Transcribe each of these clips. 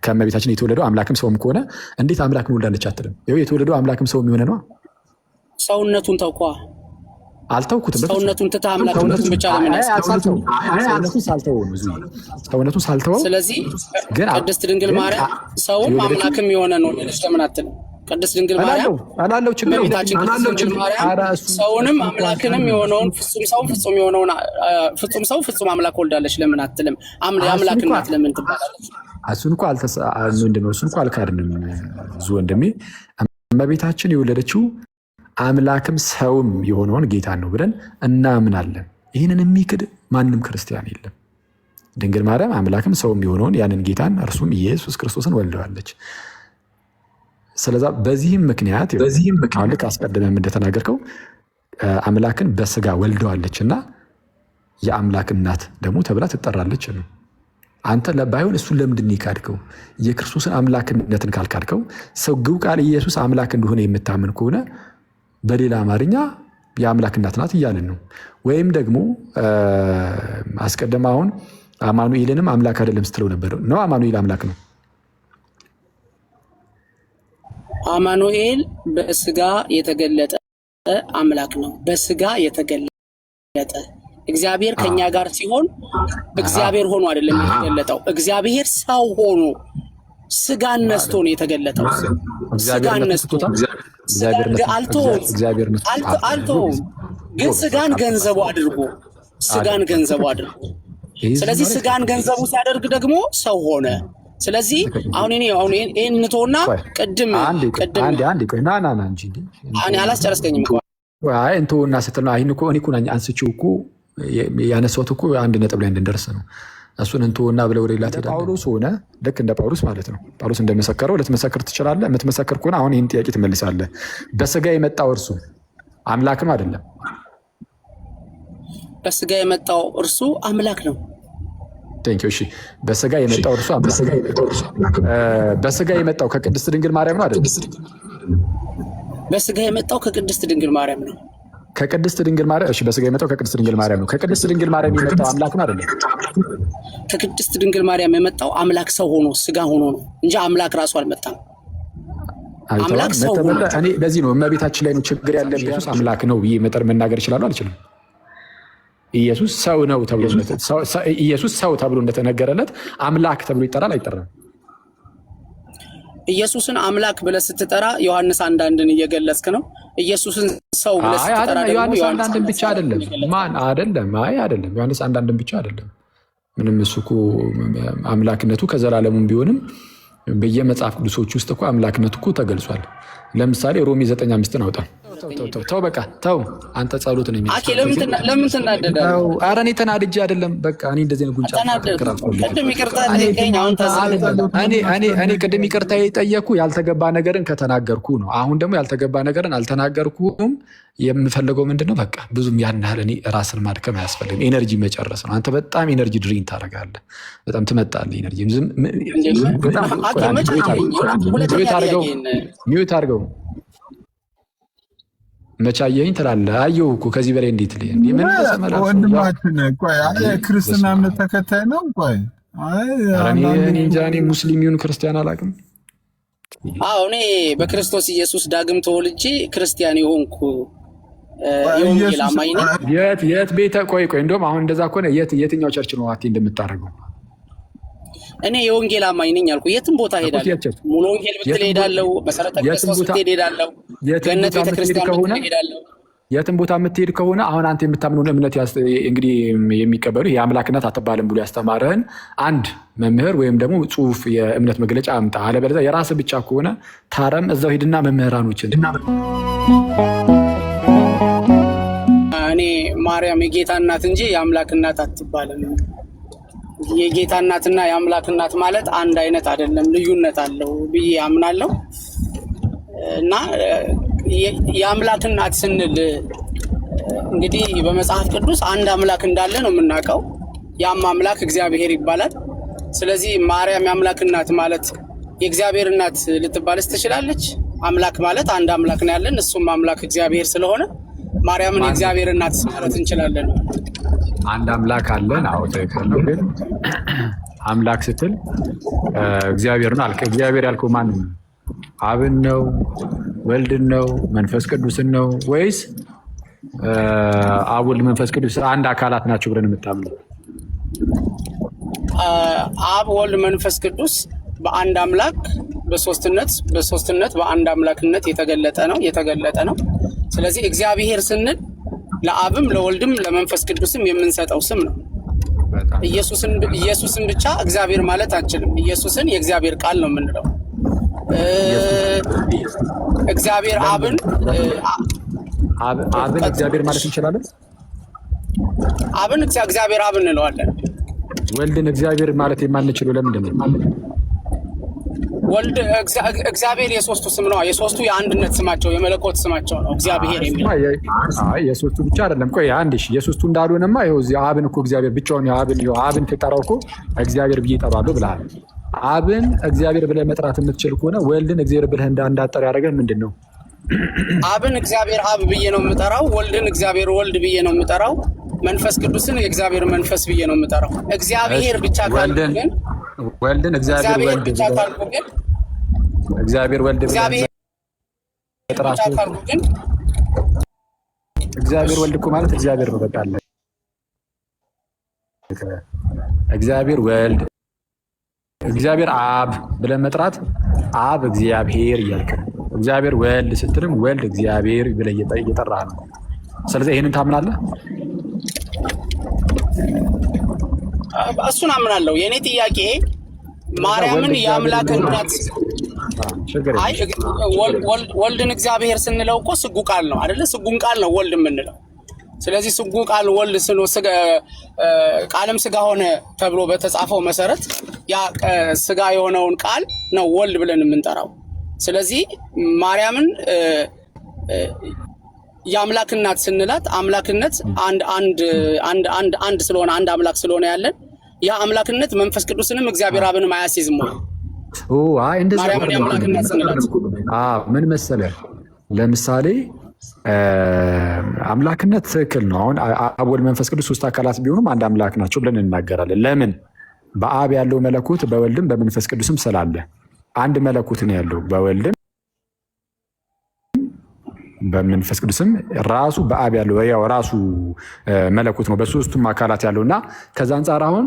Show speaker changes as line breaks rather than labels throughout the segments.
ከእመቤታችን የተወለደው አምላክም ሰውም ከሆነ እንዴት አምላክ ወልዳለች አትልም? ይኸው የተወለደው አምላክም ሰውም የሆነ ነው።
ሰውነቱን ተውኳ
አልተውኩትም።
ሰውነቱን ትታ አምላክነቱን ብቻ ለምን
ሰውነቱን ሳልተወው።
ስለዚህ ቅድስት ድንግል ማርያም ሰውም አምላክም የሆነ ነው ልጅ ለምን አትልም? ቅድስት ድንግል ማርያም
አላለው ችግር
እመቤታችን ቅድስት ድንግል ማርያም ሰውንም አምላክንም የሆነውን ፍጹም ሰው ፍጹም አምላክ ወልዳለች ለምን አትልም? የአምላክ እናት ለምን ትባላለች?
እሱን እኮ አልካድንም። ብዙ ወንድሜ እመቤታችን የወለደችው አምላክም ሰውም የሆነውን ጌታን ነው ብለን እናምናለን። ይህንን የሚክድ ማንም ክርስቲያን የለም። ድንግል ማርያም አምላክም ሰውም የሆነውን ያንን ጌታን እርሱም ኢየሱስ ክርስቶስን ወልደዋለች። ስለዛ በዚህም ምክንያት ልክ አስቀድመም እንደተናገርከው አምላክን በስጋ ወልደዋለች እና የአምላክ እናት ደግሞ ተብላ ትጠራለች ነው። አንተ ባይሆን እሱን ለምንድን ይካድከው? የክርስቶስን አምላክነትን ካልካድከው ሰው ግው ቃል ኢየሱስ አምላክ እንደሆነ የምታምን ከሆነ በሌላ አማርኛ የአምላክ እናት ናት እያልን ነው። ወይም ደግሞ አስቀድማ አሁን አማኑኤልንም አምላክ አይደለም ስትለው ነበር ነው። አማኑኤል አምላክ ነው።
አማኑኤል በስጋ የተገለጠ አምላክ ነው። በስጋ የተገለጠ እግዚአብሔር ከኛ ጋር ሲሆን እግዚአብሔር ሆኖ አይደለም የተገለጠው። እግዚአብሔር ሰው ሆኖ ስጋን ነስቶ ነው የተገለጠው። ስጋን ነስቶ አልተውም፣ ግን ስጋን ገንዘቡ አድርጎ ስለዚህ ስጋን ገንዘቡ ሲያደርግ ደግሞ ሰው ሆነ። ስለዚህ አሁን ይሄን እንተውና ቅድም አላስጨረስከኝም እኮ
እንተውና ስትል እኔ እኮ አንስቼው እኮ ያነሳሁት እኮ አንድ ነጥብ ላይ እንድንደርስ ነው። እሱን እንተውና ብለው ወደ ሌላ ትሄዳለህ። ጳውሎስ ሆነ ልክ እንደ ጳውሎስ ማለት ነው። ጳውሎስ እንደመሰከረው ልትመሰክር ትችላለህ። የምትመሰክር ከሆነ አሁን ይህን ጥያቄ ትመልሳለህ። በስጋ የመጣው እርሱ አምላክም አይደለም።
በስጋ የመጣው እርሱ አምላክ ነው።
እሺ፣ በስጋ የመጣው እርሱ በስጋ የመጣው ከቅድስት ድንግል ማርያም ነው አይደል?
በስጋ የመጣው ከቅድስት ድንግል ማርያም ነው።
ከቅድስት ድንግል ማርያም እሺ፣ በስጋ የመጣው ከቅድስት ድንግል ማርያም ነው። ከቅድስት ድንግል ማርያም የመጣው አምላክ ነው አይደል?
ከቅድስት ድንግል ማርያም የመጣው አምላክ ሰው ሆኖ ስጋ ሆኖ ነው እንጂ አምላክ ራሱ አልመጣም። አምላክ ሰው ሆኖ
እኔ ለዚህ ነው እመቤታችን ላይ ነው ችግር ያለበት። ኢየሱስ አምላክ ነው ብዬ መናገር እችላለሁ አልችልም? ኢየሱስ ሰው ነው ተብሎ ኢየሱስ ሰው ተብሎ እንደተነገረለት አምላክ ተብሎ ይጠራል አይጠራም?
ኢየሱስን አምላክ ብለህ ስትጠራ ዮሐንስ አንዳንድን እየገለጽክ ነው። ኢየሱስን ሰው ብለህ ስትጠራ ደግሞ
ዮሐንስ አንዳንድን ብቻ አይደለም። አይደለም ዮሐንስ አንዳንድን ብቻ አይደለም። ምንም እሱ እኮ አምላክነቱ ከዘላለሙም ቢሆንም በየመጽሐፍ ቅዱሶች ውስጥ እኮ አምላክነቱ እኮ ተገልጿል። ለምሳሌ ሮሜ 9:5 አውጣ። ተው በቃ ተው። አንተ ጸሎት ነው
የሚያስፈልገው። ለምን ትናደዳለህ?
ኧረ እኔ ተናድጄ አይደለም። በቃ እኔ እንደዚህ ነው ጉንጫ እኔ ቅድም ይቅርታ የጠየኩ ያልተገባ ነገርን ከተናገርኩ ነው። አሁን ደግሞ ያልተገባ ነገርን አልተናገርኩም። የምፈልገው ምንድን ነው? በቃ ብዙም ያን ያህል እኔ ራስን ማድከም አያስፈልግም። ኤነርጂ መጨረስ ነው። አንተ በጣም ኤነርጂ ድሪን ታደርጋለህ። በጣም ትመጣለህ ኤነርጂ። ሚዩት አድርገው መቻየኝ ትላለህ። አየሁ እኮ ከዚህ በላይ እንዴት
ወንድማችን ክርስትና እምነት ተከታይ ነው።
እኔ ሙስሊም ይሁን ክርስቲያን አላውቅም።
እኔ በክርስቶስ ኢየሱስ ዳግም ተወልጄ ክርስቲያን የሆንኩ የወንጌል አማኝ ነኝ።
የት ቤተ ቆይ እንደውም አሁን እንደዛ ከሆነ የትኛው ቸርች ነው አቴ እንደምታደርገው?
እኔ የወንጌል አማኝ ነኝ አልኩ። የትም ቦታ ሄዳለሁ። ሙሉ ወንጌል ብትል ሄዳለሁ። መሰረተ ክርስቶስ ብትሄድ ሄዳለሁ። ገነት ቤተክርስቲያን ብትል ሄዳለሁ።
የትም ቦታ የምትሄድ ከሆነ አሁን አንተ የምታምነውን እምነት እንግዲህ የሚቀበሉ የአምላክነት አትባልም ብሎ ያስተማረህን አንድ መምህር ወይም ደግሞ ጽሑፍ የእምነት መግለጫ አምጣ። አለበለዚያ የራስህ ብቻ ከሆነ ታረም እዛው ሂድና መምህራኖችን
እኔ ማርያም የጌታ እናት እንጂ የአምላክ እናት አትባልም። የጌታ እናትና የአምላክ እናት ማለት አንድ አይነት አይደለም፣ ልዩነት አለው ብዬ አምናለሁ። እና የአምላክ እናት ስንል እንግዲህ በመጽሐፍ ቅዱስ አንድ አምላክ እንዳለ ነው የምናውቀው። ያም አምላክ እግዚአብሔር ይባላል። ስለዚህ ማርያም የአምላክ እናት ማለት የእግዚአብሔር እናት ልትባልስ ትችላለች። አምላክ ማለት አንድ አምላክ ነው ያለን፣ እሱም አምላክ እግዚአብሔር ስለሆነ ማርያምን የእግዚአብሔር እናት ማለት እንችላለን።
አንድ አምላክ አለን። አዎ ትክክል ነው። ግን አምላክ ስትል እግዚአብሔር ነው አልክ። እግዚአብሔር ያልከው ማን ነው? አብን ነው? ወልድን ነው? መንፈስ ቅዱስን ነው? ወይስ አብ ወልድ መንፈስ ቅዱስ አንድ አካላት ናቸው ብለን የምታምነው?
አብ ወልድ መንፈስ ቅዱስ በአንድ አምላክ በሶስትነት በአንድ አምላክነት የተገለጠ ነው። ስለዚህ እግዚአብሔር ስንል ለአብም ለወልድም ለመንፈስ ቅዱስም የምንሰጠው ስም ነው። ኢየሱስን ብቻ እግዚአብሔር ማለት አንችልም። ኢየሱስን የእግዚአብሔር ቃል ነው የምንለው። እግዚአብሔር አብን
እግዚአብሔር ማለት እንችላለን።
አብን እግዚአብሔር አብ እንለዋለን።
ወልድን እግዚአብሔር ማለት የማንችለው ለምንድን ነው?
ወልድ እግዚአብሔር የሶስቱ ስም ነው። የሶስቱ የአንድነት ስማቸው የመለኮት ስማቸው ነው እግዚአብሔር የሚለው።
የሶስቱ ብቻ አይደለም። ቆይ አንድ የሶስቱ እንዳልሆነማ ይኸው እዚህ አብን እኮ እግዚአብሔር ብቻውን አብን ትጠራው እኮ እግዚአብሔር ብዬ እጠራለሁ ብለሃል። አብን እግዚአብሔር ብለህ መጥራት የምትችል ከሆነ ወልድን እግዚአብሔር ብለህ እንዳጠር ያደረገን ምንድን ነው?
አብን እግዚአብሔር አብ ብዬ ነው የምጠራው። ወልድን እግዚአብሔር ወልድ ብዬ ነው የምጠራው። መንፈስ ቅዱስን የእግዚአብሔር መንፈስ ብዬ ነው የምጠራው። እግዚአብሔር ብቻ ካልኩ ግን
ወልድን እግዚአብሔር ወልድ
ብቻ ካልኩ ግን
እግዚአብሔር ወልድ
እግዚአብሔር ብቻ ካልኩ ግን
እግዚአብሔር ወልድ እኮ ማለት እግዚአብሔር ነው። በቃ አለ። እግዚአብሔር ወልድ እግዚአብሔር አብ ብለን መጥራት አብ እግዚአብሔር እያልክ ነው። እግዚአብሔር ወልድ ስትልም ወልድ እግዚአብሔር ብለህ እየጠራህ ነው። ስለዚህ ይህንን ታምናለህ?
እሱን አምናለሁ። የእኔ ጥያቄ ማርያምን የአምላክ እናት ወልድን እግዚአብሔር ስንለው እኮ ስጉ ቃል ነው አይደለ? ስጉን ቃል ነው ወልድ የምንለው። ስለዚህ ስጉ ቃል ወልድ ቃልም ስጋ ሆነ ተብሎ በተጻፈው መሰረት ያ ስጋ የሆነውን ቃል ነው ወልድ ብለን የምንጠራው። ስለዚህ ማርያምን የአምላክ እናት ስንላት አምላክነት አንድ ስለሆነ አንድ አምላክ ስለሆነ ያለን ያ አምላክነት መንፈስ ቅዱስንም እግዚአብሔር አብንም አያስይዝም ወይ? ማርያምን የአምላክ እናት ስንላት
ምን መሰለህ፣ ለምሳሌ አምላክነት ትክክል ነው። አሁን አብ ወልድ መንፈስ ቅዱስ ሶስት አካላት ቢሆኑም አንድ አምላክ ናቸው ብለን እናገራለን። ለምን? በአብ ያለው መለኮት በወልድም በመንፈስ ቅዱስም ስላለ አንድ መለኮት ነው ያለው በወልድም በመንፈስ ቅዱስም ራሱ በአብ ያለው ያው ራሱ መለኮት ነው በሶስቱም አካላት ያለውና ከዛ አንፃር አሁን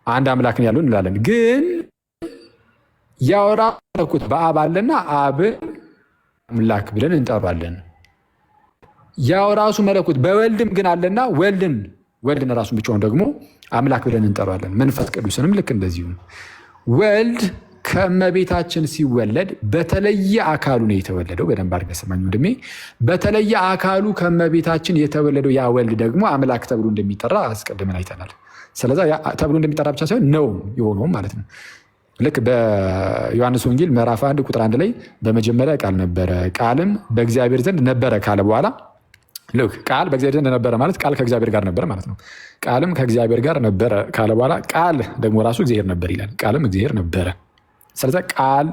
አንድ አምላክ ነው ያለው እንላለን። ግን ያው ራሱ መለኮት በአብ አለና አብ አምላክ ብለን እንጠራለን። ያው ራሱ መለኮት በወልድም ግን አለና ወልድን ራሱን ብቻውን ደግሞ አምላክ ብለን እንጠራለን። መንፈስ ቅዱስንም ልክ እንደዚሁ ወልድ ከእመቤታችን ሲወለድ በተለየ አካሉ ነው የተወለደው። በደንብ አድርገህ ስማኝ ወንድሜ። በተለየ አካሉ ከእመቤታችን የተወለደው ያ ወልድ ደግሞ አምላክ ተብሎ እንደሚጠራ አስቀድመን አይተናል። ስለዛ ተብሎ እንደሚጠራ ብቻ ሳይሆን ነው የሆነውም ማለት ነው። ልክ በዮሐንስ ወንጌል ምዕራፍ 1 ቁጥር 1 ላይ በመጀመሪያ ቃል ነበረ፣ ቃልም በእግዚአብሔር ዘንድ ነበረ ካለ በኋላ ልክ ቃል በእግዚአብሔር ዘንድ ነበረ ማለት ቃል ከእግዚአብሔር ጋር ነበረ ማለት ነው። ቃልም ከእግዚአብሔር ጋር ነበረ ካለ በኋላ ቃል ደግሞ ራሱ እግዚአብሔር ነበር ይላል። ቃልም እግዚአብሔር ነበረ። ስለዛ ቃል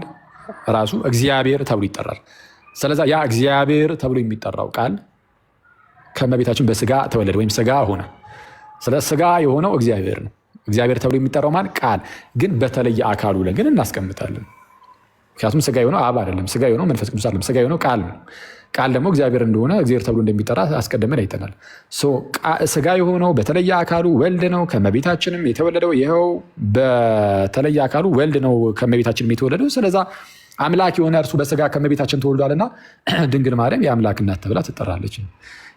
ራሱ እግዚአብሔር ተብሎ ይጠራል። ስለዛ ያ እግዚአብሔር ተብሎ የሚጠራው ቃል ከእመቤታችን በስጋ ተወለደ ወይም ስጋ ሆነ። ስለ ስጋ የሆነው እግዚአብሔር ነው። እግዚአብሔር ተብሎ የሚጠራው ማን? ቃል። ግን በተለየ አካሉ ላይ ግን እናስቀምጣለን። ምክንያቱም ስጋ የሆነው አብ አይደለም፣ ስጋ የሆነው መንፈስ ቅዱስ አይደለም፣ ስጋ የሆነው ቃል ነው። ቃል ደግሞ እግዚአብሔር እንደሆነ እግዚአብሔር ተብሎ እንደሚጠራ አስቀድመን አይተናል። ስጋ የሆነው በተለየ አካሉ ወልድ ነው። ከእመቤታችንም የተወለደው ይኸው በተለየ አካሉ ወልድ ነው ከእመቤታችንም የተወለደው። ስለዛ አምላክ የሆነ እርሱ በስጋ ከእመቤታችን ተወልዷልና ድንግል ማርያም የአምላክ እናት ተብላ ትጠራለች።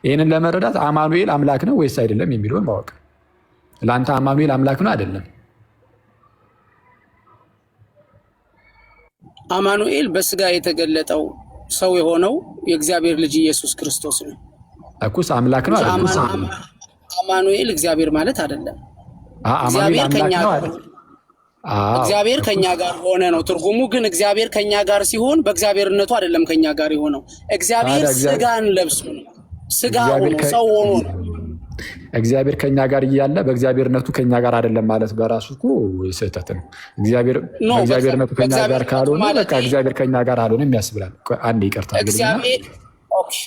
ይህንን ለመረዳት አማኑኤል አምላክ ነው ወይስ አይደለም የሚለውን ማወቅ። ለአንተ አማኑኤል አምላክ ነው አይደለም?
አማኑኤል በስጋ የተገለጠው ሰው የሆነው የእግዚአብሔር ልጅ ኢየሱስ ክርስቶስ ነው።
እኩስ አምላክ ነው አይደለም?
አማኑኤል እግዚአብሔር ማለት አይደለም። እግዚአብሔር ከኛ ጋር ሆነ ነው ትርጉሙ። ግን እግዚአብሔር ከኛ ጋር ሲሆን በእግዚአብሔርነቱ አይደለም ከኛ ጋር የሆነው። እግዚአብሔር ስጋን ለብሶ ነው፣ ስጋ ሆኖ ሰው ሆኖ ነው።
እግዚአብሔር ከኛ ጋር እያለ በእግዚአብሔርነቱ ከኛ ጋር አይደለም ማለት በራሱ እኮ ስህተት ነው። እግዚአብሔርነቱ ከኛ ጋር ካልሆነ በቃ እግዚአብሔር ከኛ ጋር አልሆነም ያስብላል። አንዴ ይቅርታ፣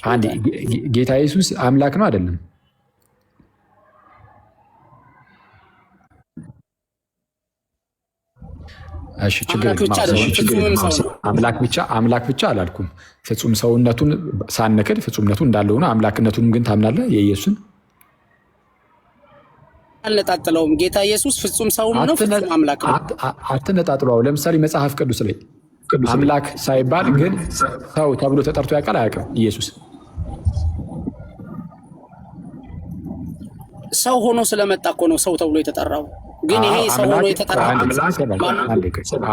አንዴ ጌታ ኢየሱስ አምላክ ነው አይደለም? እሺ ችግር አምላክ ብቻ አላልኩም። ፍጹም ሰውነቱን ሳንክድ ፍጹምነቱ እንዳለ ሆኖ አምላክነቱንም ግን ታምናለህ? የኢየሱስን
አልነጣጥለውም። ጌታ ኢየሱስ ፍጹም ሰው ነው፣ ፍጹም አምላክ ነው።
አትነጣጥለው። ለምሳሌ መጽሐፍ ቅዱስ ላይ አምላክ ሳይባል ግን ሰው ተብሎ ተጠርቶ ያውቃል አያውቅም? ኢየሱስ
ሰው ሆኖ ስለመጣ እኮ ነው ሰው ተብሎ የተጠራው። ግን ይሄ ሰው ሆኖ የተጠራው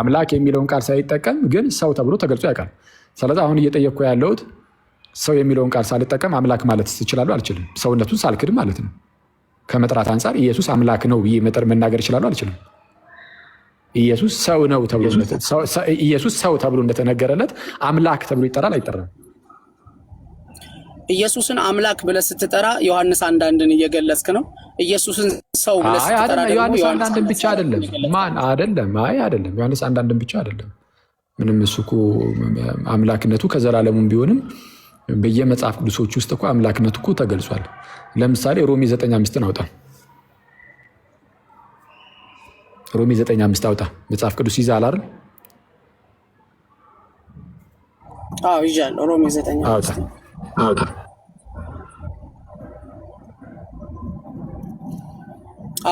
አምላክ የሚለውን ቃል ሳይጠቀም ግን ሰው ተብሎ ተገልጾ ያውቃል። ስለዚህ አሁን እየጠየቅኩ ያለሁት ሰው የሚለውን ቃል ሳልጠቀም አምላክ ማለት ትችላለሁ? አልችልም። ሰውነቱን ሳልክድ ማለት ነው። ከመጥራት አንጻር ኢየሱስ አምላክ ነው ብዬ መናገር ይችላሉ? አልችልም። ኢየሱስ ሰው ነው ተብሎ ኢየሱስ ሰው ተብሎ እንደተነገረለት አምላክ ተብሎ ይጠራል አይጠራም?
ኢየሱስን አምላክ ብለህ ስትጠራ ዮሐንስ 1:1 እየገለጽክ ነው። ኢየሱስን ሰው ብለህ ስትጠራ ደግሞ
ዮሐንስ 1:1 ብቻ አይደለም። ማን አይደለም? አይደለም። ዮሐንስ 1:1 ብቻ አይደለም። ምንም እሱ እኮ አምላክነቱ ከዘላለሙም ቢሆንም በየመጽሐፍ ቅዱሶች ውስጥ እኮ አምላክነቱ እኮ ተገልጿል። ለምሳሌ ሮሜ 9:5 አውጣ። ሮሜ 9:5 አውጣ። መጽሐፍ ቅዱስ ይዛል አይደል?
አዎ ይዣለሁ። ሮሜ 9:5
አውጣ።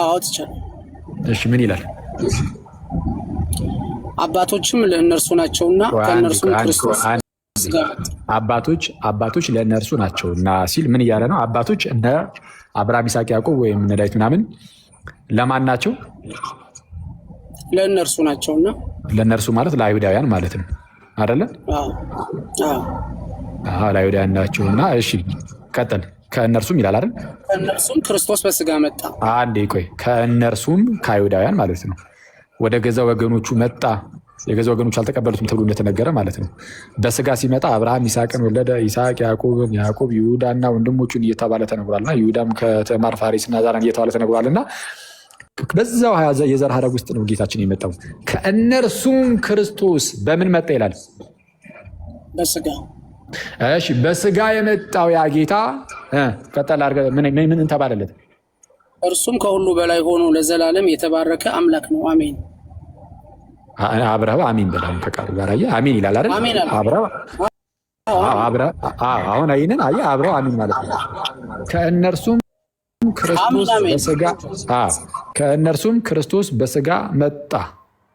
አውጥቻለሁ።
እሺ ምን ይላል?
አባቶችም ለእነርሱ ናቸውና ከእነርሱም ክርስቶስ
አባቶች ለእነርሱ ናቸውና ሲል ምን እያለ ነው? አባቶች እነ አብርሃም፣ ይስሐቅ፣ ያዕቆብ ወይም እነ ዳዊት ምናምን ለማን ናቸው?
ለእነርሱ ናቸውና።
ለእነርሱ ማለት ለአይሁዳውያን ማለት ነው አይደለ? ለአይሁዳውያን ናቸውና። እሺ ቀጥል። ከእነርሱም ይላል አይደል?
ከእነርሱም ክርስቶስ በስጋ መጣ።
አንዴ ቆይ። ከእነርሱም ከአይሁዳውያን ማለት ነው ወደ ገዛ ወገኖቹ መጣ። የገዛ ወገኖቹ አልተቀበሉትም ተብሎ እንደተነገረ ማለት ነው። በስጋ ሲመጣ አብርሃም ይስሐቅን ወለደ፣ ይስሐቅ ያዕቆብን፣ ያዕቆብ ይሁዳና ወንድሞቹን እየተባለ ተነግሯልና ይሁዳም ከተማር ፋሬስና ዛራን እየተባለ ተነግሯልና በዛው የዘር ሐረግ ውስጥ ነው ጌታችን የመጣው። ከእነርሱም ክርስቶስ በምን መጣ ይላል?
በስጋ።
እሺ በስጋ የመጣው ያ ጌታ ቀጠል አድርገህ ምን ተባለለት?
እርሱም ከሁሉ በላይ ሆኖ ለዘላለም የተባረከ አምላክ ነው። አሜን።
አብረው አሚን በላም ከቃሉ ጋር አየህ፣ አሚን ይላል አይደል? አብረው አሁን አይነን አየህ፣ አብረው አሚን ማለት ነው። ከእነርሱም ክርስቶስ በስጋ መጣ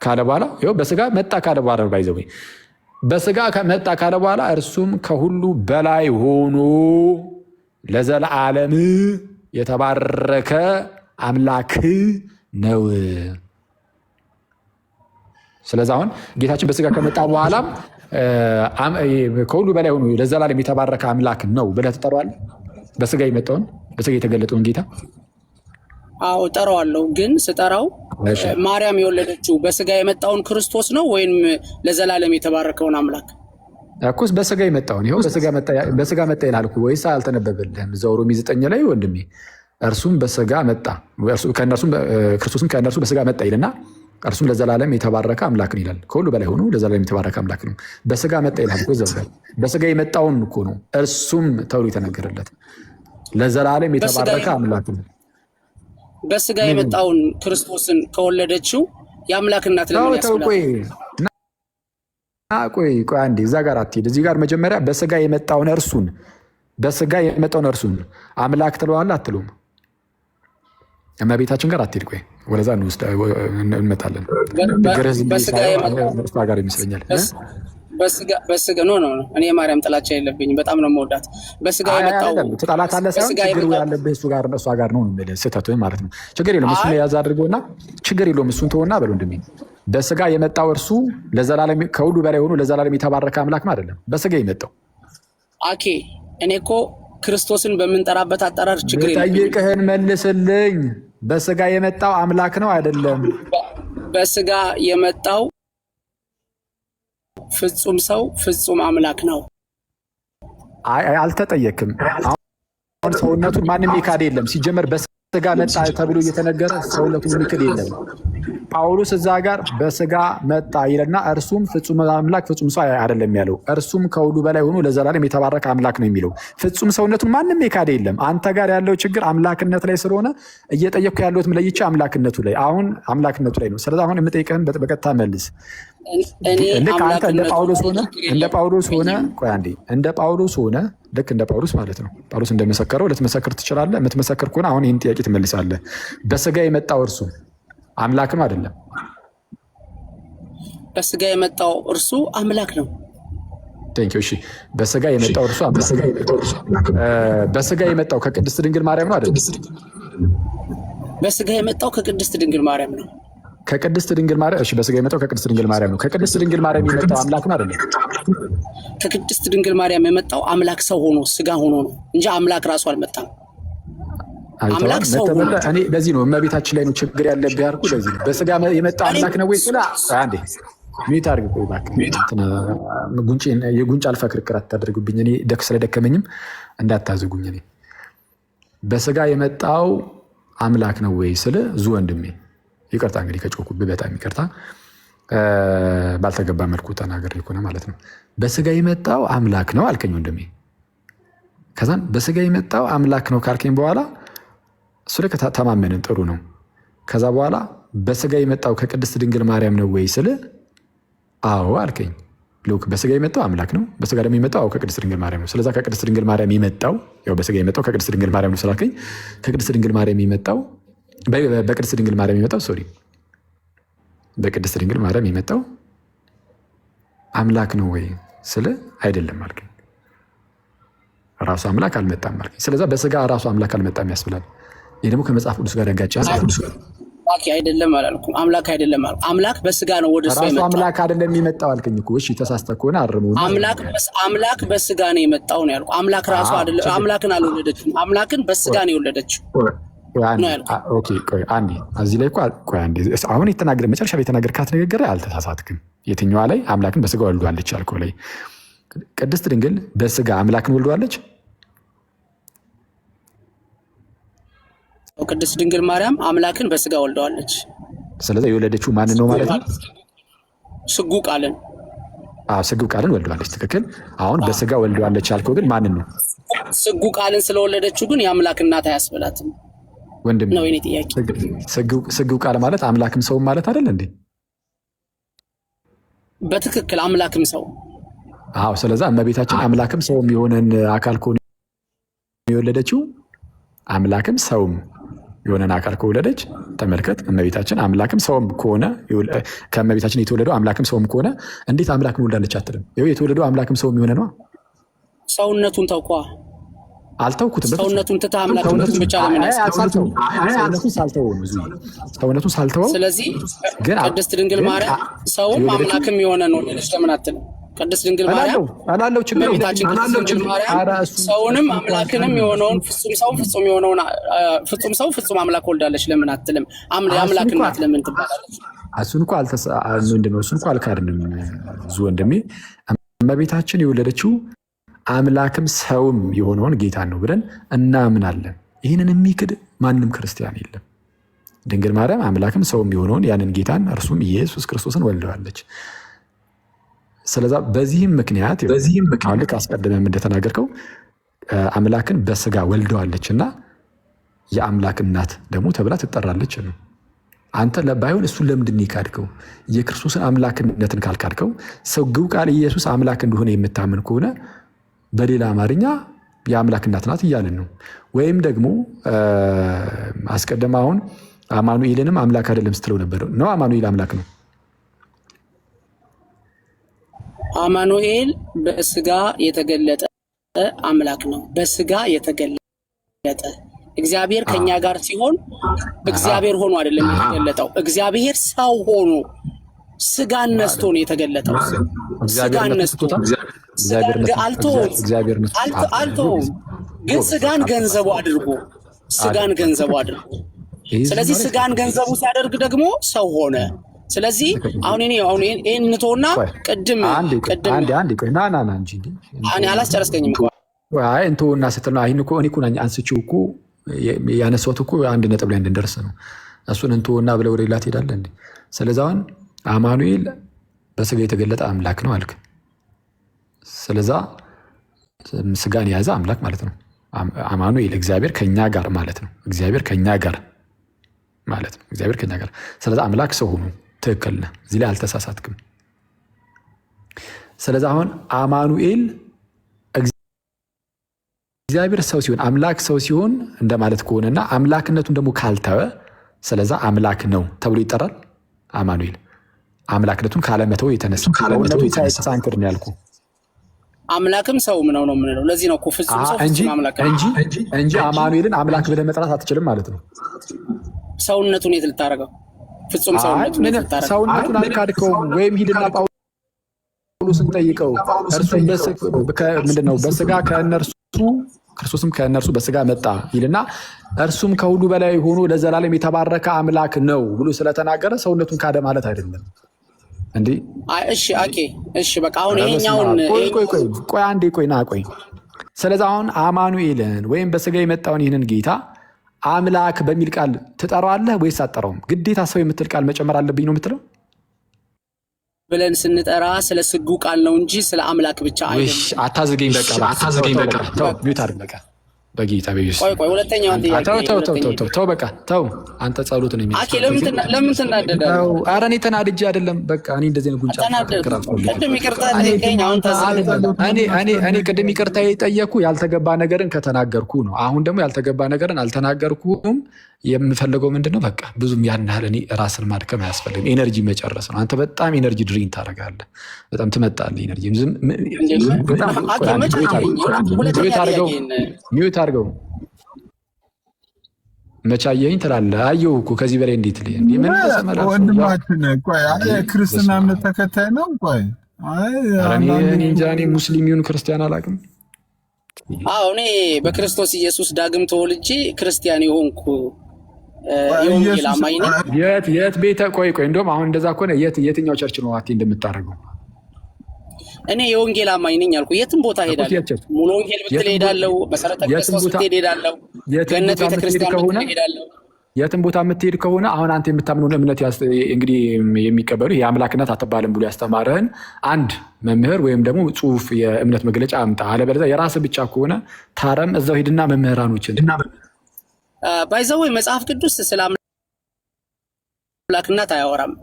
ካለ በኋላ ይኸው በስጋ መጣ ካለ በኋላ ባይዘው በስጋ መጣ ካለ በኋላ እርሱም ከሁሉ በላይ ሆኖ ለዘላለም የተባረከ አምላክ ነው። ስለዚህ አሁን ጌታችን በስጋ ከመጣ በኋላም ከሁሉ በላይ ሆኖ ለዘላለም የተባረከ አምላክ ነው ብለህ ትጠራዋለህ? በስጋ የመጣውን በስጋ የተገለጠውን ጌታ
አዎ እጠራዋለሁ። ግን ስጠራው ማርያም የወለደችው በስጋ የመጣውን ክርስቶስ ነው ወይም ለዘላለም የተባረከውን አምላክ?
እኮስ በስጋ የመጣውን ይኸው በስጋ መጣ ይላል እኮ። ወይስ አልተነበበልህም? እዛው ሮሜ 9 ላይ ወንድሜ እርሱም በስጋ መጣ ክርስቶስም ከእነርሱ በስጋ መጣ ይልና እርሱም ለዘላለም የተባረከ አምላክ ነው ይላል። ከሁሉ በላይ ሆኖ ለዘላለም የተባረከ አምላክ ነው። በስጋ መጣ ይላል እኮ። በስጋ የመጣውን እኮ ነው እርሱም ተብሎ የተነገረለት። ለዘላለም የተባረከ አምላክ ነው።
በስጋ የመጣውን ክርስቶስን ከወለደችው የአምላክ እናት ለምን ያስብላል?
ቆይ አንዴ እዛ ጋር አትሄድ። እዚህ ጋር መጀመሪያ በስጋ የመጣውን እርሱን አምላክ ትለዋለህ አትለውም? እመቤታችን ጋር አትሄድ። ቆይ ወደዛ እንመጣለን። እሷ ጋር ይመስለኛል።
በስጋ ኖ እኔ የማርያም ጥላቻ የለብኝም። በጣም ነው የምወዳት። በስጋ የመጣው
ትጠላታለህ ሳይሆን ችግሩ ያለብህ እሷ ጋር ነው ስህተቱ ማለት ነው። ችግር የለውም። እሱን ያዝ አድርጎና ችግር የለውም። እሱን ተወና በለው ወንድሜ። በስጋ የመጣው እርሱ ለዘላለም ከሁሉ በላይ ሆኖ ለዘላለም የተባረከ አምላክ ነው አይደለም? በስጋ የመጣው
አኬ እኔ እኮ ክርስቶስን በምንጠራበት አጠራር ችግር የለም።
ጠይቅህን መልስልኝ። በስጋ የመጣው አምላክ ነው አይደለም?
በስጋ የመጣው ፍጹም ሰው ፍጹም አምላክ ነው።
አልተጠየቅም። አሁን ሰውነቱን ማንም ይካድ የለም። ሲጀመር በስጋ መጣ ተብሎ እየተነገረ ሰውነቱን የሚክድ የለም። ጳውሎስ እዛ ጋር በስጋ መጣ ይልና እርሱም ፍጹም አምላክ ፍጹም ሰው አይደለም ያለው። እርሱም ከሁሉ በላይ ሆኖ ለዘላለም የተባረከ አምላክ ነው የሚለው። ፍጹም ሰውነቱን ማንም የካደ የለም። አንተ ጋር ያለው ችግር አምላክነት ላይ ስለሆነ እየጠየቅኩ ያለሁት ለይቼ አምላክነቱ ላይ ነው። ስለዚህ አሁን የምጠይቅህን በቀጥታ መልስ። ልክ አንተ እንደ ጳውሎስ ሆነ ልክ እንደ ጳውሎስ ማለት ነው። ጳውሎስ እንደመሰከረው ልትመሰክር ትችላለህ። የምትመሰክር ከሆነ አሁን ይህን ጥያቄ ትመልሳለህ። በስጋ የመጣው እርሱ አምላክ ነው አይደለም?
በስጋ የመጣው እርሱ አምላክ ነው።
እሺ፣ በስጋ የመጣው እርሱ በስጋ የመጣው ከቅድስት ድንግል ማርያም ነው አይደለም?
በስጋ የመጣው ከቅድስት ድንግል ማርያም ነው።
ከቅድስት ድንግል ማርያም። እሺ፣ በስጋ የመጣው ከቅድስት ድንግል ማርያም ነው። ከቅድስት ድንግል ማርያም የመጣው አምላክ ነው አይደለም?
ከቅድስት ድንግል ማርያም የመጣው አምላክ ሰው ሆኖ ስጋ ሆኖ ነው እንጂ አምላክ ራሱ አልመጣም። አምላክ ሰው ሆኖ እኔ ለዚህ ነው እመቤታችን ላይ ነው ችግር ያለብህ ያልኩ። ለዚህ ነው በስጋ የመጣው አምላክ ነው ወይ ስላ አንዴ ሚት አድርግ ቆይ እባክህ። የጉንጭ አልፋ ክርክር አታደርጉብኝ። እኔ ስለደከመኝም እንዳታዝጉኝ። እኔ በስጋ የመጣው አምላክ ነው ወይ ስለ ዙ ወንድሜ ይቅርታ እንግዲህ ከጮኩብህ በጣም ይቅርታ። ባልተገባ መልኩ ተናገር ይኮነ ማለት ነው። በስጋ የመጣው አምላክ ነው አልከኝ ወንድሜ። ከዛን በስጋ የመጣው አምላክ ነው ካልከኝ በኋላ እሱ ልክ ተማመንን፣ ጥሩ ነው። ከዛ በኋላ በስጋ የመጣው ከቅድስት ድንግል ማርያም ነው ወይ ስለ አዎ አልከኝ። ልክ በስጋ የመጣው አምላክ ነው፣ በስጋ ደግሞ የመጣው ከቅድስት ድንግል ማርያም ነው። ስለዛ ከቅድስት ድንግል ማርያም የመጣው ያው በስጋ የመጣው ከቅድስት ድንግል ማርያም ነው ስላልከኝ ከቅድስት ድንግል ማርያም የመጣው በቅድስት ድንግል ማርያም የመጣው በቅድስት ድንግል ማርያም የመጣው አምላክ ነው ወይ ስለ አይደለም አልከኝ። ራሱ አምላክ አልመጣም አልከኝ። ስለዛ በስጋ ራሱ አምላክ አልመጣም ያስብላል። ይህ ደግሞ ከመጽሐፍ ቅዱስ ጋር ያጋጫል። አይደለም አላልኩም። አምላክ አይደለም አልኩ። አምላክ በስጋ ነው ወደ እሱ የመጣው።
አምላክ አይደለም የመጣው አልከኝ እኮ። እሺ ተሳስተህ ከሆነ አርሙ።
አምላክ በስጋ ነው የመጣው ነው ያልኩ። አምላክ ራሱ አይደለም። አምላክን አልወለደችም። አምላክን በስጋ ነው የወለደችው።
ኦኬ ቆይ አንዴ እዚህ ላይ ቆይ አንዴ። አሁን መጨረሻ ላይ የተናገርካት ንግግር አልተሳሳትክም። የትኛዋ ላይ አምላክን በስጋ ወልዷለች ያልከው ላይ ቅድስት ድንግል በስጋ አምላክን ወልዷለች?
ቅድስት ድንግል ማርያም አምላክን በስጋ ወልደዋለች።
ስለዚህ የወለደችው ማንን ነው ማለት ነው?
ስጉ ቃልን ወልደዋለች። ትክክል። አሁን በስጋ ወልደዋለች ያልከው ግን ማንን ነው? ስጉ ቃልን ስለወለደችው ግን የአምላክ እናት አያስብላትም
ወንድም
ነው የኔ ጥያቄ።
ስጉ ቃል ማለት አምላክም ሰውም ማለት አይደል እንዴ?
በትክክል አምላክም ሰው።
አዎ። ስለዚህ እመቤታችን አምላክም ሰውም የሆነን አካል ከሆነ የወለደችው አምላክም ሰውም የሆነን አካል ከወለደች ተመልከት። እመቤታችን አምላክም ሰውም ከሆነ ከእመቤታችን የተወለደው አምላክም ሰውም ከሆነ እንዴት አምላክን ወልዳለች አትልም? ይኸው የተወለደው አምላክም ሰውም የሆነ ነው።
ሰውነቱን ተውኳ
አልተውኩትም።
ሰውነቱን ትታ አምላክነቱን ብቻ
ሰውነቱን ሳልተወው።
ስለዚህ ቅድስት ድንግል ማርያም ሰውም አምላክም የሆነ ነው ለምን አትልም? ቅድስት ድንግል ማርያም
አላለው ችግር
ሰውንም አምላክንም የሆነውን ፍጹም ሰው ፍጹም አምላክ ወልዳለች ለምን አትልም? የአምላክ እናት ለምን ትባላለች?
እሱን እኮ ምንድነው? እሱን እኮ አልካድንም ዙ ወንድሜ። እመቤታችን የወለደችው አምላክም ሰውም የሆነውን ጌታን ነው ብለን እናምናለን። ይህንን የሚክድ ማንም ክርስቲያን የለም። ድንግል ማርያም አምላክም ሰውም የሆነውን ያንን ጌታን እርሱም ኢየሱስ ክርስቶስን ወልደዋለች። ስለዛ በዚህም ምክንያት ልክ አስቀድመም እንደተናገርከው አምላክን በስጋ ወልደዋለች እና የአምላክ እናት ደግሞ ተብላ ትጠራለች ነው። አንተ ባይሆን እሱን ለምንድን ይካድከው? የክርስቶስን አምላክነትን ካልካድከው ስግው ቃል ኢየሱስ አምላክ እንደሆነ የምታምን ከሆነ በሌላ አማርኛ የአምላክ እናት ናት እያልን ነው። ወይም ደግሞ አስቀድመ አሁን አማኑኤልንም አምላክ አይደለም ስትለው ነበር ነው። አማኑኤል አምላክ ነው።
አማኑኤል በስጋ የተገለጠ አምላክ ነው። በስጋ የተገለጠ እግዚአብሔር ከኛ ጋር ሲሆን እግዚአብሔር ሆኖ አይደለም የተገለጠው። እግዚአብሔር ሰው ሆኖ ስጋን ነስቶ ነው የተገለጠው። ስጋን ነስቶ አልተውም፣ ግን ስጋን ገንዘቡ አድርጎ ስለዚህ ስጋን ገንዘቡ ሲያደርግ ደግሞ ሰው ሆነ። ስለዚህ አሁን ይሄን እንተውና ቅድም አላስጨረስከኝም እኮ እንተውና ስትል ነው። እኔ እኮ አንስቼው እኮ ያነሳሁት እኮ አንድ ነጥብ ላይ እንድንደርስ ነው
እሱን እንትወና ብለው ወደ ሌላ ትሄዳለህ እንዴ? ስለዚህ አሁን አማኑኤል በስጋ የተገለጠ አምላክ ነው አልክ። ስለዛ ስጋን የያዘ አምላክ ማለት ነው። አማኑኤል እግዚአብሔር ከኛ ጋር ማለት ነው። እግዚአብሔር ከኛ ጋር ማለት ነው። እግዚአብሔር ከኛ ጋር። ስለዚህ አምላክ ሰው ሆኖ ትክክል ነህ። እዚህ ላይ አልተሳሳትክም። ስለዚህ አሁን አማኑኤል እግዚአብሔር ሰው ሲሆን አምላክ ሰው ሲሆን እንደማለት ከሆነና አምላክነቱን ደግሞ ካልተወ ስለዛ አምላክ ነው ተብሎ ይጠራል። አማኑኤል አምላክነቱን ካለመተው የተነሳ ሳንክር ነው ያልኩ።
አምላክም ሰውም ነው የምንለው። ለዚህ ነው እኮ ፍጹም ሰው ፍጹም አምላክ
እንጂ አማኑኤልን አምላክ ብለህ መጥራት አትችልም ማለት ነው።
ሰውነቱን የት ልታደርገው? ፍጹም
ሰውነቱን አልካድከውም። ወይም ሂድና ጳውሎስን ጠይቀው። እርሱም ምንድነው በስጋ ከእነርሱ ክርስቶስም ከእነርሱ በስጋ መጣ ይልና እርሱም ከሁሉ በላይ ሆኖ ለዘላለም የተባረከ አምላክ ነው ብሎ ስለተናገረ ሰውነቱን ካደ ማለት አይደለም እንዴ? እሺ በቃ አሁን ይሄኛውን ቆይ። ስለዚህ አሁን አማኑኤልን ወይም በስጋ የመጣውን ይህንን ጌታ አምላክ በሚል ቃል ትጠራዋለህ ወይስ አትጠራውም? ግዴታ ሰው የምትል ቃል መጨመር አለብኝ ነው የምትለው?
ብለን ስንጠራ ስለ ስጉ ቃል ነው እንጂ ስለ አምላክ ብቻ አይደለም።
አታዝገኝ በቃ ሚዩት አድርግ በቃ በጌታ በኢየሱስ።
ቆይ ሁለተኛውን ጥያቄ
ተው በቃ ተው። አንተ ጸሎት ነው የሚያስፈልግ።
ለምን ትናደዳለህ?
ኧረ እኔ ተናድጄ አይደለም። በቃ እኔ እንደዚህ ነው ጉንጫ
ቅድም ይቅርታ ጠይቀኝ። አሁን
እኔ ቅድም ይቅርታ የጠየኩ ያልተገባ ነገርን ከተናገርኩ ነው። አሁን ደግሞ ያልተገባ ነገርን አልተናገርኩም። የምፈልገው ምንድነው? በቃ ብዙም ያን ያህል እኔ ራስን ማድከም አያስፈልግም። ኤነርጂ መጨረስ ነው። አንተ በጣም ኤነርጂ ድሪን ታደርጋለህ። በጣም ትመጣለህ ኤነርጂ። ሚዩት አድርገው። መቻየኝ ትላለህ። አየሁ እኮ ከዚህ በላይ እንዴት
ወንድማችን ክርስትና እምነት ተከታይ ነው። ቆይ
እንጃ እኔ ሙስሊም ይሁን ክርስቲያን አላውቅም።
እኔ በክርስቶስ ኢየሱስ ዳግም ተወልጄ ክርስቲያን የሆንኩ የወንጌል አማኝ ነኝ።
የት ቤተ ቆይ እንደውም አሁን እንደዛ ከሆነ የትኛው ቸርች ነው አቴ እንደምታደርገው?
እኔ የወንጌል አማኝ ነኝ አልኩ። የትም ቦታ ሄዳለሁ። ሙሉ ወንጌል ብትል ሄዳለሁ። መሰረተ ክርስቶስ ብትሄድ ሄዳለሁ። ገነት ቤተክርስቲያን ብትል ሄዳለሁ።
የትም ቦታ የምትሄድ ከሆነ አሁን አንተ የምታምነውን እምነት እንግዲህ የሚቀበሉ የአምላክነት አትባልም ብሎ ያስተማረህን አንድ መምህር ወይም ደግሞ ጽሑፍ የእምነት መግለጫ አምጣ። አለበለዚያ የራስህ ብቻ ከሆነ ታረም እዛው ሂድና መምህራኖችን
ባይዘው መጽሐፍ ቅዱስ ስለ አምላክነት አያወራም።